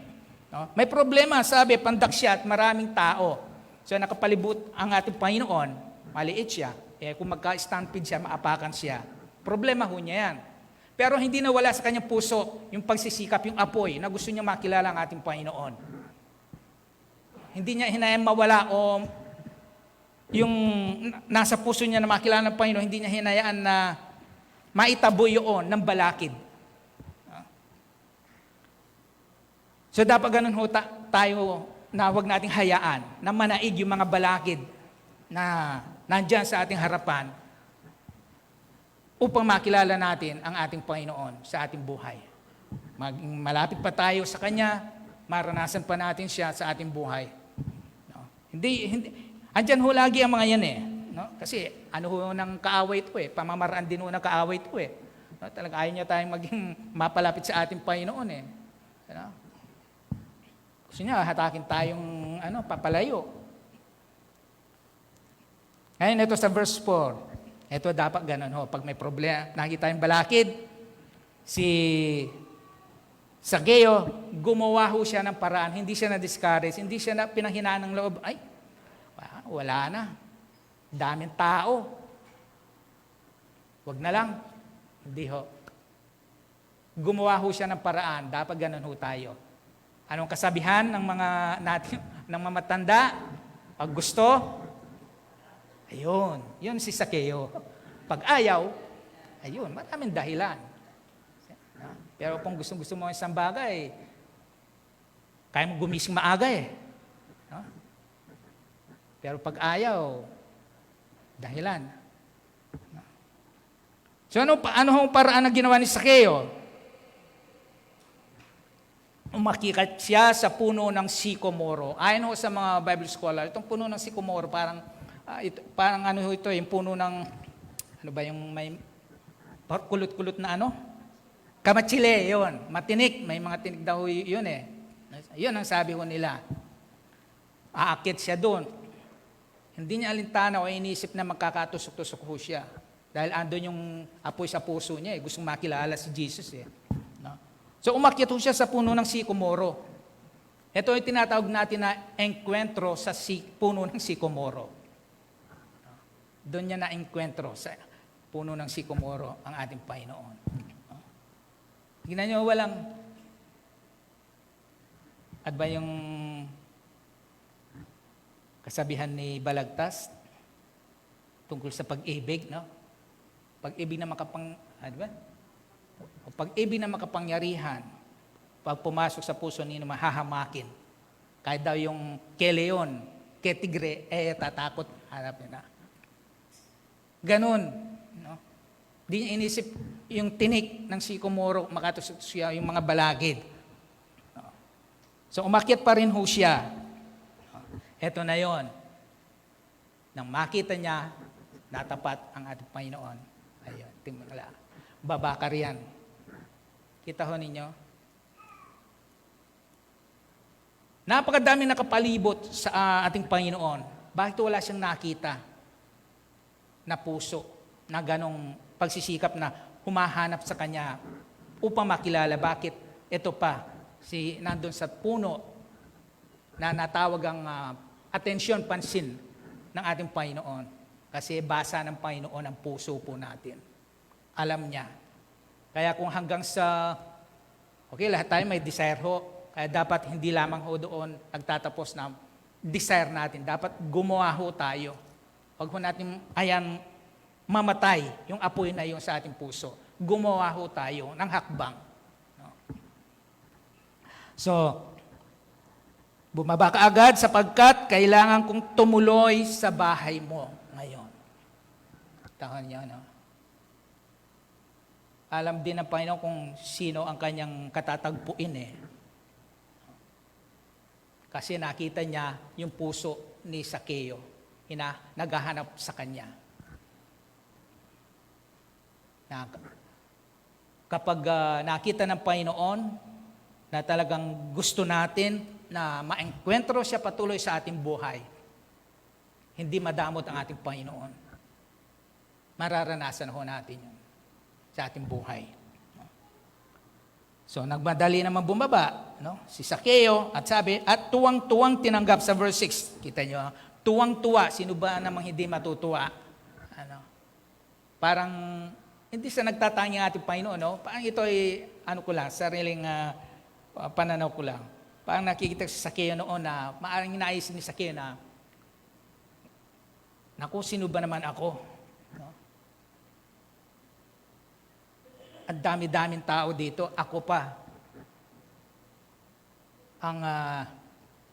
[SPEAKER 6] No? May problema, sabi, pandak siya at maraming tao. So nakapalibot ang ating Panginoon, maliit siya. Kung magka-stampede siya, maapakan siya. Problema ho niya yan. Pero hindi nawala sa kanyang puso yung pagsisikap, yung apoy na gusto niya makilala ang ating Panginoon. Hindi niya hinayang mawala o yung nasa puso niya na makilala ng Panginoon, hindi niya hinayaan na maitabo yun ng balakid. So dapat ganun ho tayo na huwag nating hayaan na manaig yung mga balakid na nandyan sa ating harapan upang makilala natin ang ating Panginoon sa ating buhay. Malapit pa tayo sa Kanya, maranasan pa natin siya sa ating buhay. No? Andyan ho lagi ang mga yan eh. No? Kasi ano ho ng kaaway ito eh. Pamamaraan din ho ng kaaway ito eh. No? Talagang ayaw niya tayong maging mapalapit sa ating Panginoon eh. No? Gusto niya, hatakin tayong papalayo. Ngayon, ito sa verse 4. Ito dapat ganun ho. Pag may problema, nakita yung balakid, si Sakeo, gumawa ho siya ng paraan. Hindi siya na-discourage. Hindi siya na pinanghinaan ng loob. Ay, wala na. Daming tao. Wag na lang. Hindi ho. Gumawa ho siya ng paraan. Dapat ganun ho tayo. Anong kasabihan ng mga natin, ng mga matanda? Pag gusto, ayun. Yun si Sakeo. Pag ayaw, ayun. Maraming dahilan. Pero kung gusto mo isang bagay, kaya mo gumising maaga eh. No? Pero pag ayaw, dahilan. No? So ano hong paraan na ginawa ni Sakeo? Umakyat siya sa puno ng sycamore. Ayon ho sa mga Bible scholar, itong puno ng sycamore, parang ito, yung puno ng, yung may kulot-kulot na Kamatsile, yun. Matinik. May mga tinik daw yun eh. Yun ang sabi ko nila. Aakit siya doon. Hindi niya alintana o inisip na magkakatusok-tusok ho siya. Dahil andun yung apoy sa puso niya eh. Gustong makilala si Jesus eh. No? So umakyat ho siya sa puno ng sycamore. Ito ay tinatawag natin na enkwentro sa puno ng sycamore. Doon niya na-enkwentro sa puno ng sycamore ang ating Panginoon. Tingnan nyo, walang, at ba yung kasabihan ni Balagtas tungkol sa pag-ibig, no? Pag-ibig na pag-ibig na makapangyarihan, pag pumasok sa puso ninyo, mahahamakin. Kahit daw yung keleon, ketigre, tatakot, harapin na. Ganun, no? Di niya inisip yung tinik ng sycamore, makatusok siya yung mga balagid. So umakyat pa rin ho siya. Ito na yon. Nang makita niya, natapat ang ating Panginoon. Ayun, tingnan. Babakar yan. Kita ho ninyo? Napakadaming nakapalibot sa ating Panginoon. Bakit wala siyang nakita na puso na ganong pagsisikap na humahanap sa Kanya upang makilala bakit ito pa nandun sa puno na natawag ang atensyon, pansin ng ating Panginoon. Kasi basa ng Panginoon ang puso po natin. Alam niya. Kaya kung hanggang sa, lahat tayo may desire ho, kaya dapat hindi lamang ho doon nagtatapos na desire natin. Dapat gumawa ho tayo. Huwag ho natin, mamatay yung apoy na yung sa ating puso. Gumawa ho tayo ng hakbang. No? So, bumaba ka agad sapagkat kailangan kong tumuloy sa bahay mo ngayon. Tahan niyo, no? Alam din ng Panginoon kung sino ang kanyang katatagpuin eh. Kasi nakita niya yung puso ni Sakeo. Naghahanap sa kanya. Kapag nakita ng Panginoon na talagang gusto natin na ma-enkwentro siya patuloy sa ating buhay, hindi madamot ang ating Panginoon. Mararanasan ho natin yun sa ating buhay. So, nagmadali naman bumaba, no? Si Sakeo, at sabi, at tuwang-tuwang tinanggap sa verse 6. Kita nyo, tuwang-tuwa. Sino ba namang hindi matutuwa? Parang hindi sa nagtatangi ang ating Panginoon, no? Parang ito ay, sariling pananaw ko lang. Parang nakikita si Sakeo noon na, maaaring inaisip ni Sakeo na, naku, sino ba naman ako? No? Ang dami-daming tao dito, ako pa ang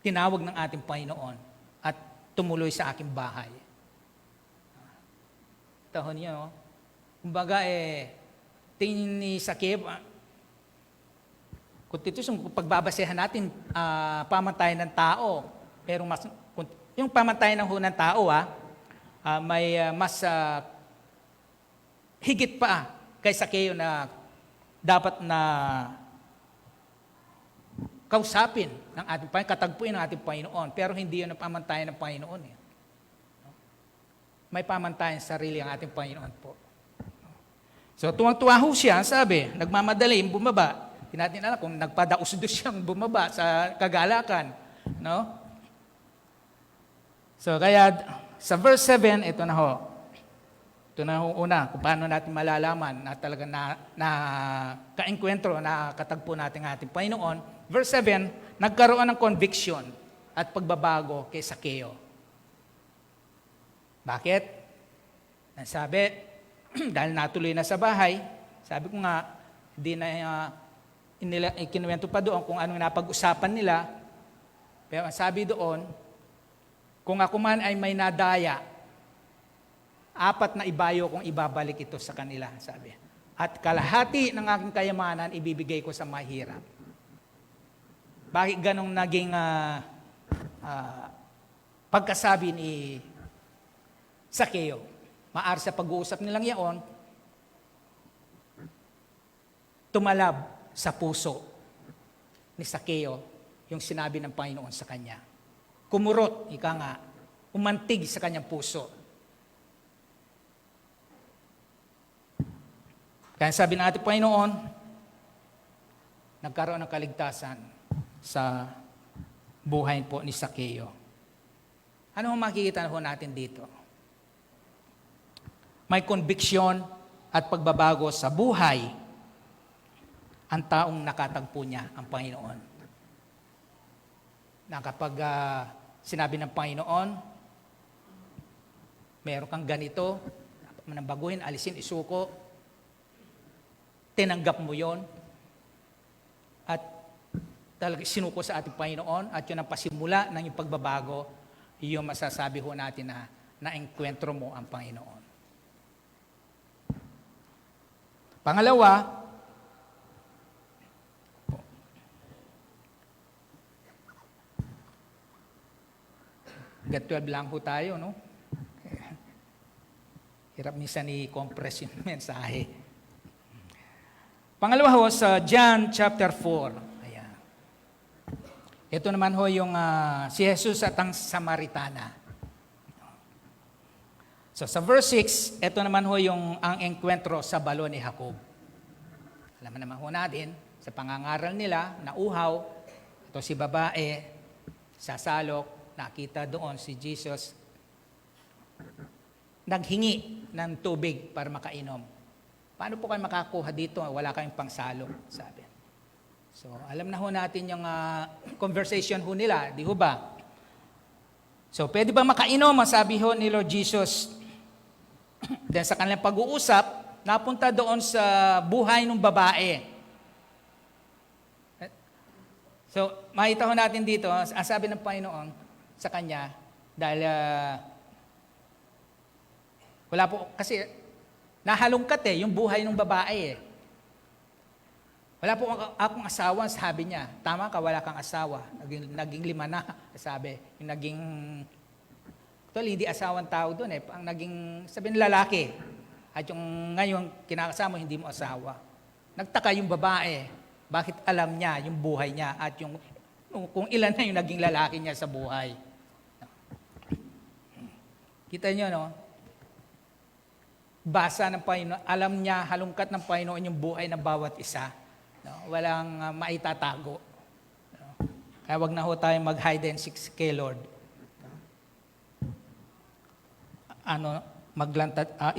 [SPEAKER 6] tinawag ng ating Panginoon at tumuloy sa aking bahay. Tahon niyo, no? Kumbaga, tingin ni Sakeo, kung ito yung pagbabasehan natin, pamantayan ng tao, pero yung pamantayan ng tao, may mas higit pa kay Sakeo na dapat na kausapin ng ating Panginoon, katagpuin ng ating Panginoon. Pero hindi yun ang pamantayan ng Panginoon. Eh. May pamantayan sa sarili ang ating Panginoon po. So tuwang-tuwa ho siya, sabi, nagmamadali, bumaba. Hindi natin alam kung nagpadaus-dus siyang bumaba sa kagalakan. No? So kaya sa verse 7, ito na ho. Ito na ho una, kung paano natin malalaman na talaga na ka-enkwentro, na katagpo natin ang ating Panginoon. Verse 7, nagkaroon ng conviction at pagbabago kay Sakeo. Bakit? Sabi, dahil natuloy na sa bahay, sabi ko nga, hindi na ikinuwento pa doon kung anong napag-usapan nila. Pero sabi doon, kung ako man ay may nadaya, 4 na ibayo kung ibabalik ito sa kanila, sabi. At kalahati ng aking kayamanan ibibigay ko sa mahirap. Bakit ganong naging pagkasabi ni Sakeo? Maari sa pag-uusap nilang yaon, tumalab sa puso ni Sakeo yung sinabi ng Panginoon sa kanya. Kumurot, ika nga, umantig sa kanyang puso. Kaya sabi ng ating Panginoon, nagkaroon ng kaligtasan sa buhay po ni Sakeo. Ano ang makikita ho natin dito? May conviction at pagbabago sa buhay ang taong nakatagpo niya ang Panginoon. Na kapag sinabi ng Panginoon, meron kang ganito, dapat mo nang baguhin, alisin, isuko, tinanggap mo yon at talaga sinuko sa ating Panginoon at yun ang pasimula ng yung pagbabago, yung masasabi ho natin na na-enkwentro mo ang Panginoon. Pangalawa, hanggang 12 lang ho tayo, no? Hirap minsan i-compress yung mensahe. Pangalawa ho, sa John chapter 4. Ayan. Ito naman ho yung si Jesus at ang Samaritana. So sa verse 6, ito naman ho yung ang enkwentro sa balo ni Jacob. Alam naman ho natin, sa pangangaral nila, nauhaw, ito si babae, sasalok, nakita doon si Jesus, naghingi ng tubig para makainom. Paano po kayo makakuha dito? Wala kayong pangsalo, sabi. So, alam na ho natin yung conversation ho nila, di ho ba? So, pwede ba makainom? Sabi ho ni Lord Jesus. Then sa kanilang pag-uusap, napunta doon sa buhay ng babae. So, makita ho natin dito, ang sabi ng Panginoon sa kanya, dahil wala po, kasi nahalungkat yung buhay ng babae Wala po akong asawa, sabi niya. Tama ka, wala kang asawa. Naging 5 na, sabi. Yung naging, actually, hindi asawang tao doon eh. Ang naging, sabihin lalaki. At yung ngayon, kinakasama, hindi mo asawa. Nagtaka yung babae. Bakit alam niya yung buhay niya at yung kung ilan na yung naging lalaki niya sa buhay. Kita niyo, no? Basa ng Panginoon, alam niya, halungkat ng Panginoon yung buhay ng bawat isa. No? Walang maitatago. No? Kaya wag na ho tayo mag-hide and seek kay Lord.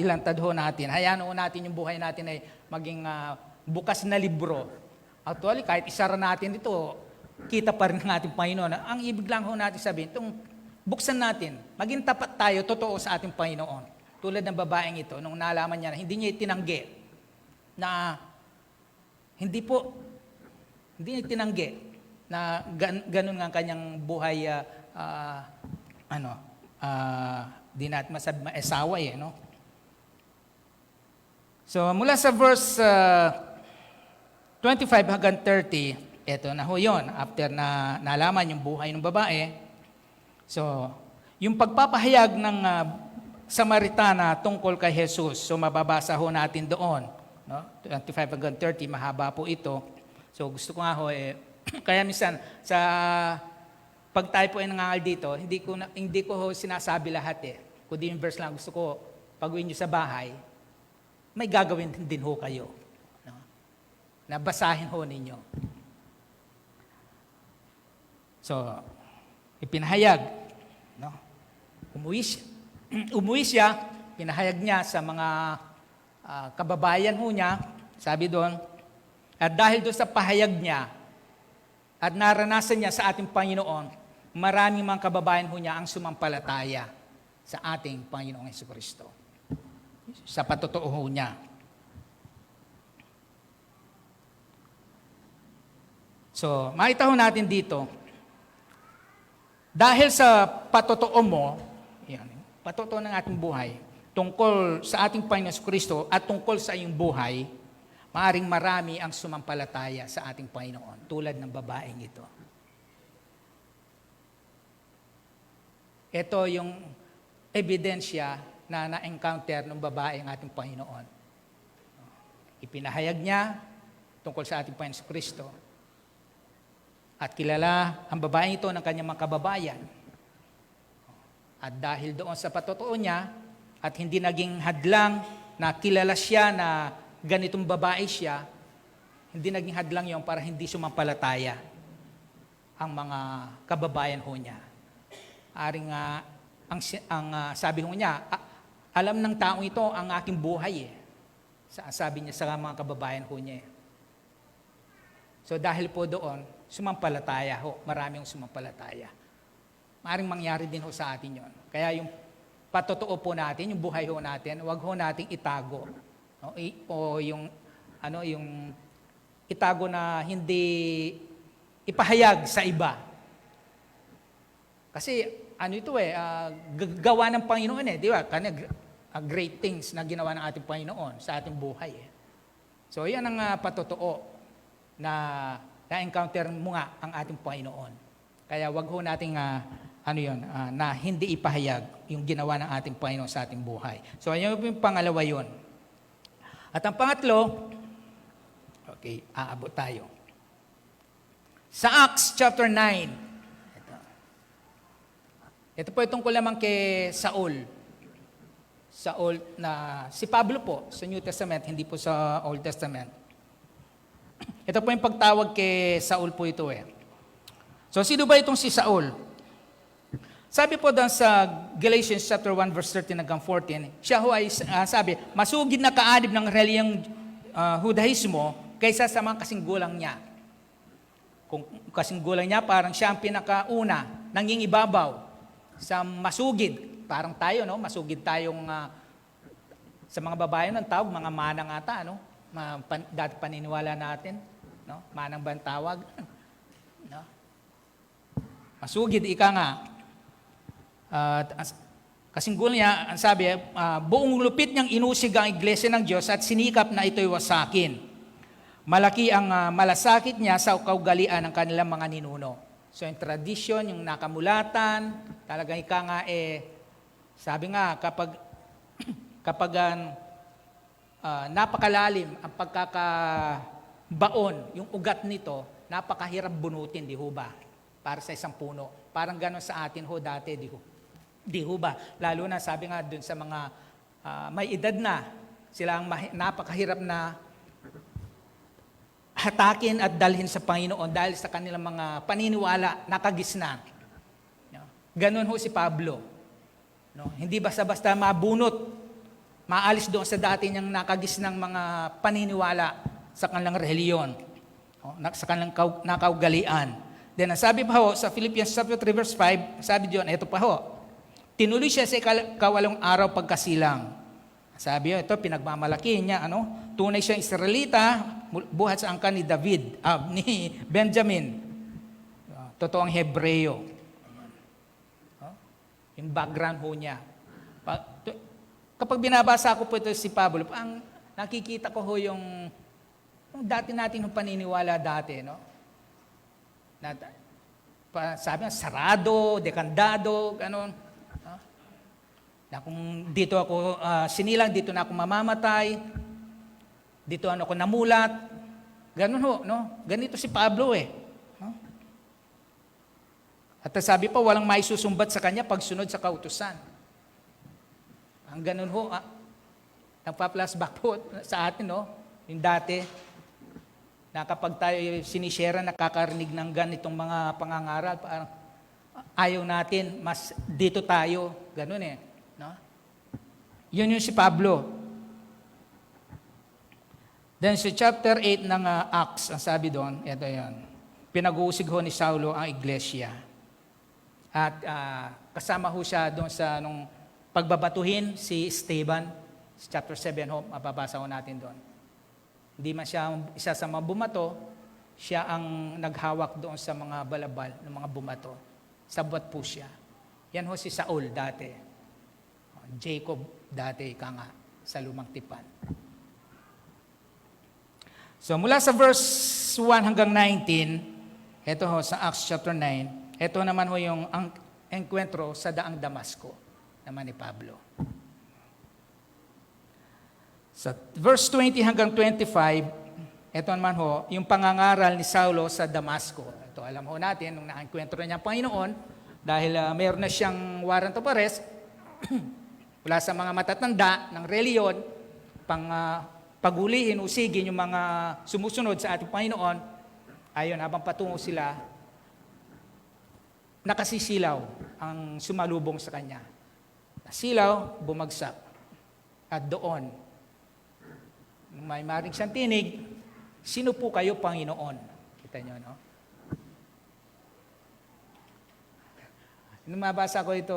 [SPEAKER 6] Ilantad ho natin. Hayaan ho natin yung buhay natin ay maging bukas na libro. Actually, kahit isara natin ito, kita pa rin ng ating Panginoon. Ang ibig lang ho natin sabihin, itong buksan natin, maging tapat tayo, totoo sa ating Panginoon. Tulad ng babaeng ito, nung nalaman niya na hindi niya itinanggi, na hindi niya itinanggi, na ganun nga kanyang buhay, di natin masabi, maesawa no? So, mula sa verse 25 hanggang 30, eto na ho yun, after na nalaman yung buhay ng babae. So, yung pagpapahayag ng Samaritana tungkol kay Jesus. So, mababasa ho natin doon. No? 25 hanggang 30, mahaba po ito. So, gusto ko nga ho, Kaya minsan, pag tayo po ay nangangal dito, hindi ko ho sinasabi lahat eh. Kundi yung verse lang gusto ko, pag-uwi nyo sa bahay, may gagawin din ho kayo. No? Nabasahin ho ninyo. So, ipinahayag. No? Umuwi siya, pinahayag niya sa mga kababayan ho niya, sabi doon, at dahil doon sa pahayag niya, at naranasan niya sa ating Panginoon, maraming mga kababayan ho niya ang sumampalataya sa ating Panginoong Jesucristo. Sa patotoo ho niya. So, makita ho natin dito, dahil sa patotoo mo, yan, patotoo ng ating buhay, tungkol sa ating Panginoong Jesucristo at tungkol sa iyong buhay, maaring marami ang sumampalataya sa ating Panginoon, tulad ng babaeng ito. Ito yung ebidensya na na-encounter ng babae ang ating Panginoon. Ipinahayag niya tungkol sa ating Panginoon Kristo. At kilala ang babaeng ito ng kanyang mga kababayan. At dahil doon sa patotoo niya, at hindi naging hadlang na kilala siya na ganitong babae siya, hindi naging hadlang yon para hindi sumampalataya ang mga kababayan ho niya. Aring sabi ho niya, alam ng taong ito ang aking buhay eh. Sabi niya sa mga kababayan ho niya eh. So dahil po doon, sumampalataya ho. Maraming sumampalataya. Maring mangyari din ho sa atin yon. Kaya yung patotoo po natin, yung buhay ho natin, wag ho nating itago. No? O yung itago na hindi ipahayag sa iba. Kasi ito gawa ng Panginoon eh, di ba? Great things na ginawa ng ating Panginoon sa ating buhay eh. So yan ang patotoo na na-encounter mo nga ang ating Panginoon. Kaya wag ho nating na hindi ipahayag yung ginawa ng ating Panginoon sa ating buhay. So ayun yung pangalawa yun. At ang pangatlo, okay, aabot tayo. Sa Acts chapter 9, ito po ay tungkol naman kay Saul. Saul na si Pablo po sa New Testament, hindi po sa Old Testament. Ito po yung pagtawag kay Saul po ito eh. So sino ba itong si Saul? Sabi po doon sa Galatians chapter 1 verse 13 hanggang 14, siya ho ay sabi, masugid na kaadib ng reliyang Judaismo kaysa sa mga kasinggulang niya. Kung kasinggulang niya, parang siya ang pinakauna, nangingibabaw sa masugid. Parang tayo, no? Masugid tayong sa mga babae ng tawag, mga manang ata, no? Dati paniniwala natin, no? Manang ba ang tawag? No? Masugid, ika nga. Kasinggulang niya, ang sabi, buong lupit niyang inusig ang iglesia ng Diyos at sinikap na ito'y wasakin. Malaki ang malasakit niya sa kaugalian ng kanilang mga ninuno. So yung tradisyon, yung nakamulatan, talagang ika nga sabi nga, kapag napakalalim ang pagkakabaon, yung ugat nito, napakahirap bunutin, di ho ba? Para sa isang puno. Parang gano'n sa atin ho dati, di ho ba? Lalo na sabi nga dun sa mga may edad na, sila ang napakahirap na hatakin at dalhin sa Panginoon dahil sa kanilang mga paniniwala nakagisna. Ganon ho si Pablo. No? Hindi basta-basta mabunot, maalis doon sa dati niyang nakagisnang mga paniniwala sa kanilang reliyon, sa kanilang nakaugalian. Then ang sabi pa ho sa Philippians chapter 3 verse 5, sabi diyon, ito pa ho, tinuloy siya sa ikawalong araw pagkasilang. Sabi ito, pinagmamalaki niya, tunay siyang Israelita, buhat sa angkan ni David, ni Benjamin. Totoong Hebreo. Yung background ho niya. Kapag binabasa ko po ito si Pablo, ang nakikita ko ho yung dati natin yung paniniwala dati, no? Sabi nga, sarado, dekandado, gano'n. Na kung dito ako sinilang, dito na ako mamamatay, dito ako namulat. Ganun ho, no? Ganito si Pablo eh. No? At sabi pa, walang maisusumbat sa kanya pagsunod sa kautusan. Ang ganun ho, nagpa-flashback po sa atin, no? Yung dati, na kapag tayo sinishare, nakakarinig ng ganitong mga pangangaral, parang ayaw natin, mas dito tayo, ganun eh. No? Yun yung si Pablo. Then sa chapter 8 ng Acts, ang sabi doon, ito yun, pinag-uusig ho ni Saulo ang iglesia. At kasama ho siya doon sa nung pagbabatuhin si Esteban, sa chapter 7 ho, mababasa ho natin doon. Hindi man siya isa sa mga bumato, siya ang naghawak doon sa mga balabal ng mga bumato. Sabat po siya. Yan ho si Saul dati. Jacob dati, ika nga, sa lumang tipan. So mula sa verse 1 hanggang 19, ito ho sa Acts chapter 9, ito naman ho yung ang enkwentro sa daang Damasco naman ni Pablo. Sa verse 20 hanggang 25, ito naman ho, yung pangangaral ni Saulo sa Damasco. Ito alam ho natin, nung na-enkwentro niya ang Panginoon, dahil meron na siyang warrant of arrest, wala sa mga matatanda ng reliyon, pagulihin, usigin yung mga sumusunod sa ating Panginoon, ayon habang patungo sila, nakasisilaw ang sumalubong sa kanya. Nasilaw, bumagsak. At doon, nung may marinig siyang tinig, sino po kayo, Panginoon? Kita nyo, no? Nung mabasa ko ito,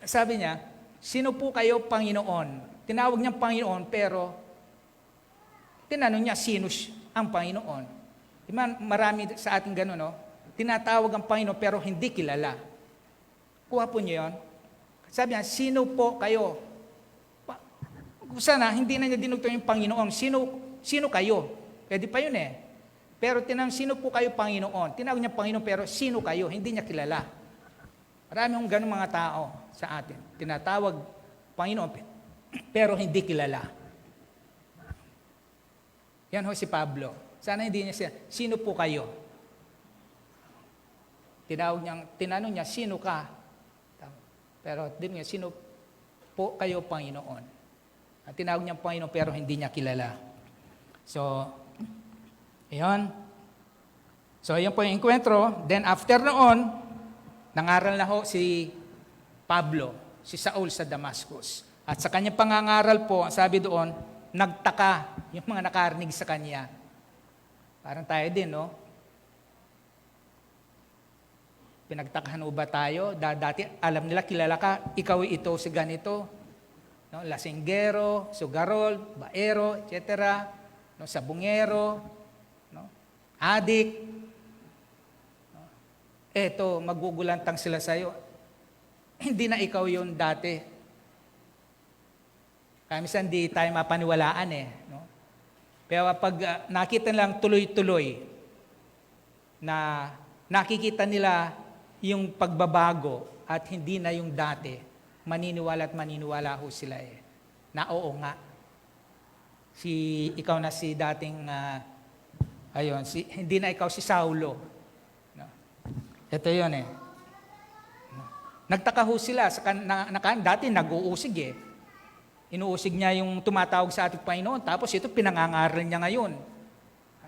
[SPEAKER 6] sabi niya, sino po kayo, Panginoon? Tinawag niya Panginoon, pero tinanong niya, sino ang Panginoon? Marami sa ating gano'n, no? Tinatawag ang Panginoon, pero hindi kilala. Kuha po niyo yun. Sabi niya, sino po kayo? Sana, hindi na niya dinugtong yung Panginoon. Sino kayo? Pwede pa yun eh. Pero tinanong, sino po kayo, Panginoon? Tinawag niya Panginoon, pero sino kayo? Hindi niya kilala. Marami akong ganun mga tao sa atin. Tinatawag Panginoon, pero hindi kilala. Yan ho si Pablo. Sana hindi niya siya, sino po kayo? Tinanong niya, sino ka? Pero din niya, sino po kayo, Panginoon? At tinawag niya Panginoon, pero hindi niya kilala. So, ayan. So, ayan po yung enkwentro. Then, after noon, nangaral na ho si Pablo, si Saul sa Damascus. At sa kanyang pangangaral po, sabi doon, nagtaka yung mga nakarinig sa kanya. Parang tayo din, no? Pinagtakahan mo ba tayo? Dati, alam nila, kilala ka, ikaw ito si ganito. No? Lasinggero, sugarol, baero, etc. No? Sabungero, no? Adik. Eto, magugulantang sila sa'yo. Hindi na ikaw yun dati. Kaya minsan di tayo mapaniwalaan eh. No? Pero pag nakita lang tuloy-tuloy na nakikita nila yung pagbabago at hindi na yung dati, maniniwala at maniniwala ho sila eh. Na oo nga. Ikaw na si dating, hindi na ikaw si Saulo. No? Ito yun eh. Nagtaka ho sila, dati nag-uusig eh. Inuusig niya yung tumatawag sa ating Panginoon, tapos ito pinangangaral niya ngayon.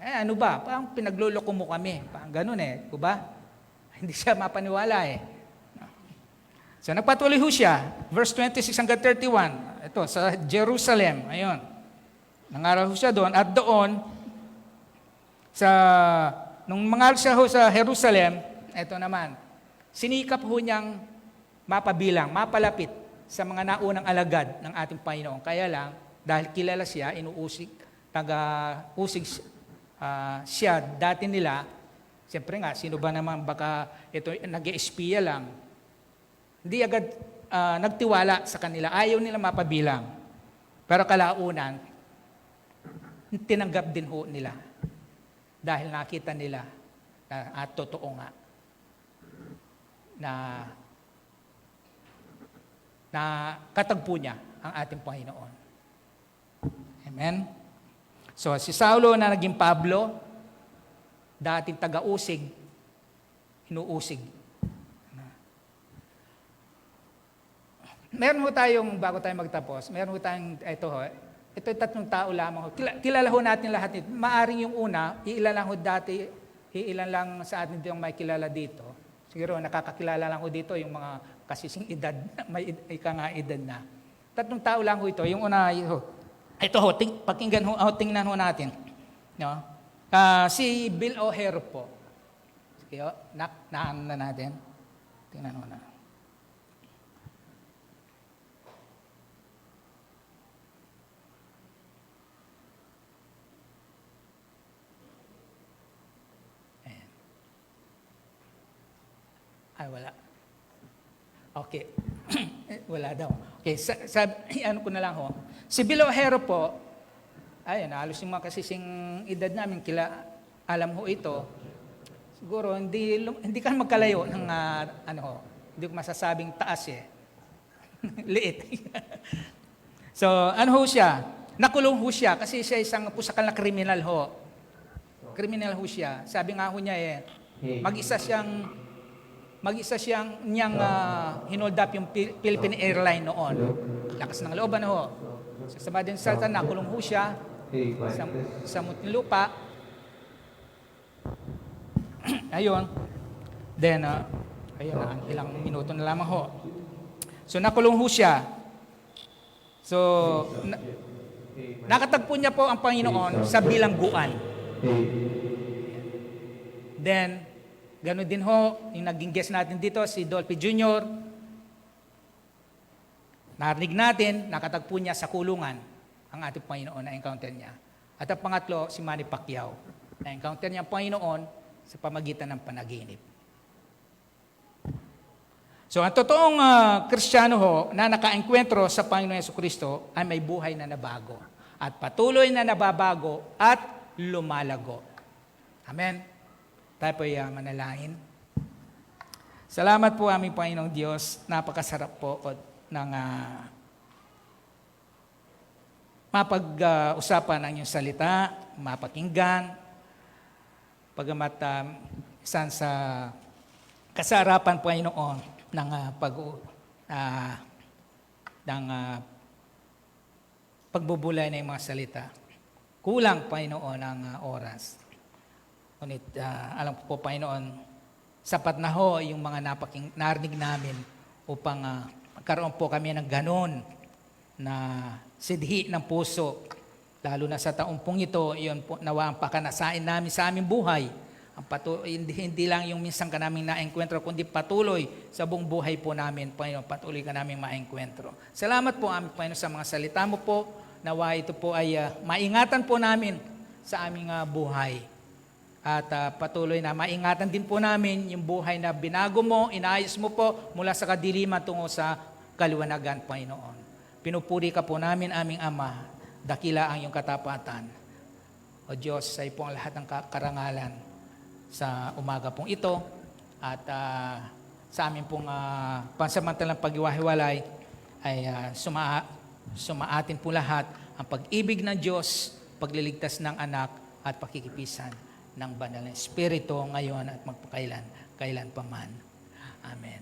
[SPEAKER 6] Ano ba? Parang pinagluloko mo kami. Parang ganun eh. Diba? Hindi siya mapaniwala eh. So nagpatuloy ho siya. Verse 26 hanggang 31. Ito, sa Jerusalem. Ayun. Nangaral ho siya doon. At doon, nung mangaral siya ho sa Jerusalem, ito naman, sinikap ho niyang mapabilang, mapalapit sa mga naunang alagad ng ating Panginoon. Kaya lang, dahil kilala siya, inuusig, taga-usig siya, dati nila, siyempre nga, sino ba naman baka ito nag-espiya lang, hindi agad nagtiwala sa kanila, ayaw nila mapabilang. Pero kalaunan, tinanggap din ho nila dahil nakita nila at totoo nga na katagpo niya ang ating Panginoon. Amen? So, si Saulo na naging Pablo, dating taga-usig, inuusig. Meron ho tayong, bago tayo magtapos, meron ho tayong, ito ho, ito yung 3 tao lamang ho. Kilala ho natin lahat nito. Maaring yung una, iilan lang ho dati, iilan lang sa atin yung may kilala dito. Siguro nakakakilala lang ho dito yung mga kasising edad, may ika nga edad na. 3 tao lang ho ito. Yung una, ito ho, pakinggan ho, tingnan ho natin. No? Si Bill O'Hare po. Sige ho, naan na natin. Tingnan ho na. Ay, wala. Okay. Wala daw. Okay, ano ko na lang ho. Si Bill O'Hare po, ayun, halos yung mga kasising edad namin, alam ho ito. Siguro, hindi ka magkalayo ng, hindi ko masasabing taas eh. Liit. So, ano ho siya? Nakulong ho siya kasi siya isang pusakal na kriminal ho. Kriminal ho siya. Sabi nga ho niya mag-isa siyang niyang hinold up yung Philippine Airline noon. Lakas ng looban ho. Sa Madin Salta, nakulong ho siya sa Muntinlupa. Ayun. Then, ayun na, ilang minuto na lamang ho. So, nakulong ho siya. So, nakatagpo niya po ang Panginoon sa bilangguan. Then, gano'n din ho, yung naging guest natin dito, si Dolphy Jr. Narinig natin, nakatagpo niya sa kulungan ang ating Panginoon na encounter niya. At ang pangatlo, si Manny Pacquiao. Na encounter niya ang Panginoon sa pamagitan ng panaginip. So, ang totoong Kristiyano ho na naka-enkwentro sa Panginoon Jesucristo ay may buhay na nabago. At patuloy na nababago at lumalago. Amen. Tayo po manalangin. Salamat po aming Panginoong Diyos. Napakasarap po ng mapag-usapan ang iyong salita, mapakinggan, pagamat isan sa kasarapan Panginoon ng pagbubulay ng mga salita. Kulang Panginoon ang oras. Ngunit alam ko po, Panginoon, sapat na ho yung mga narinig namin upang magkaroon po kami ng ganon na sidhi ng puso. Lalo na sa taong ito, yun po, nawa ang pakanasain namin sa aming buhay. Hindi lang yung minsan ka namin na-enkwentro, kundi patuloy sa buong buhay po namin, Panginoon, patuloy ka namin ma-enkwentro. Salamat po, aming Panginoon, sa mga salita mo po. Nawa ito po ay maingatan po namin sa aming buhay. At patuloy na maingatan din po namin yung buhay na binago mo, inayos mo po mula sa kadiliman tungo sa kaliwanagan, Panginoon. Pinupuri ka po namin, aming Ama. Dakila ang iyong katapatan. O Diyos, sa iyo po ang lahat ng karangalan sa umaga pong ito. At sa amin pong pansamantalang pag-iwahiwalay ay sumaatin po lahat ang pag-ibig ng Diyos, pagliligtas ng anak at pakikipisan ng banal na Espiritu ngayon at magpakailan, kailan pa man. Amen.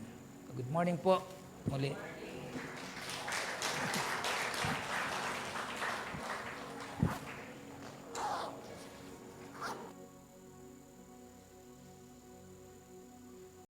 [SPEAKER 6] Good morning po. Muli.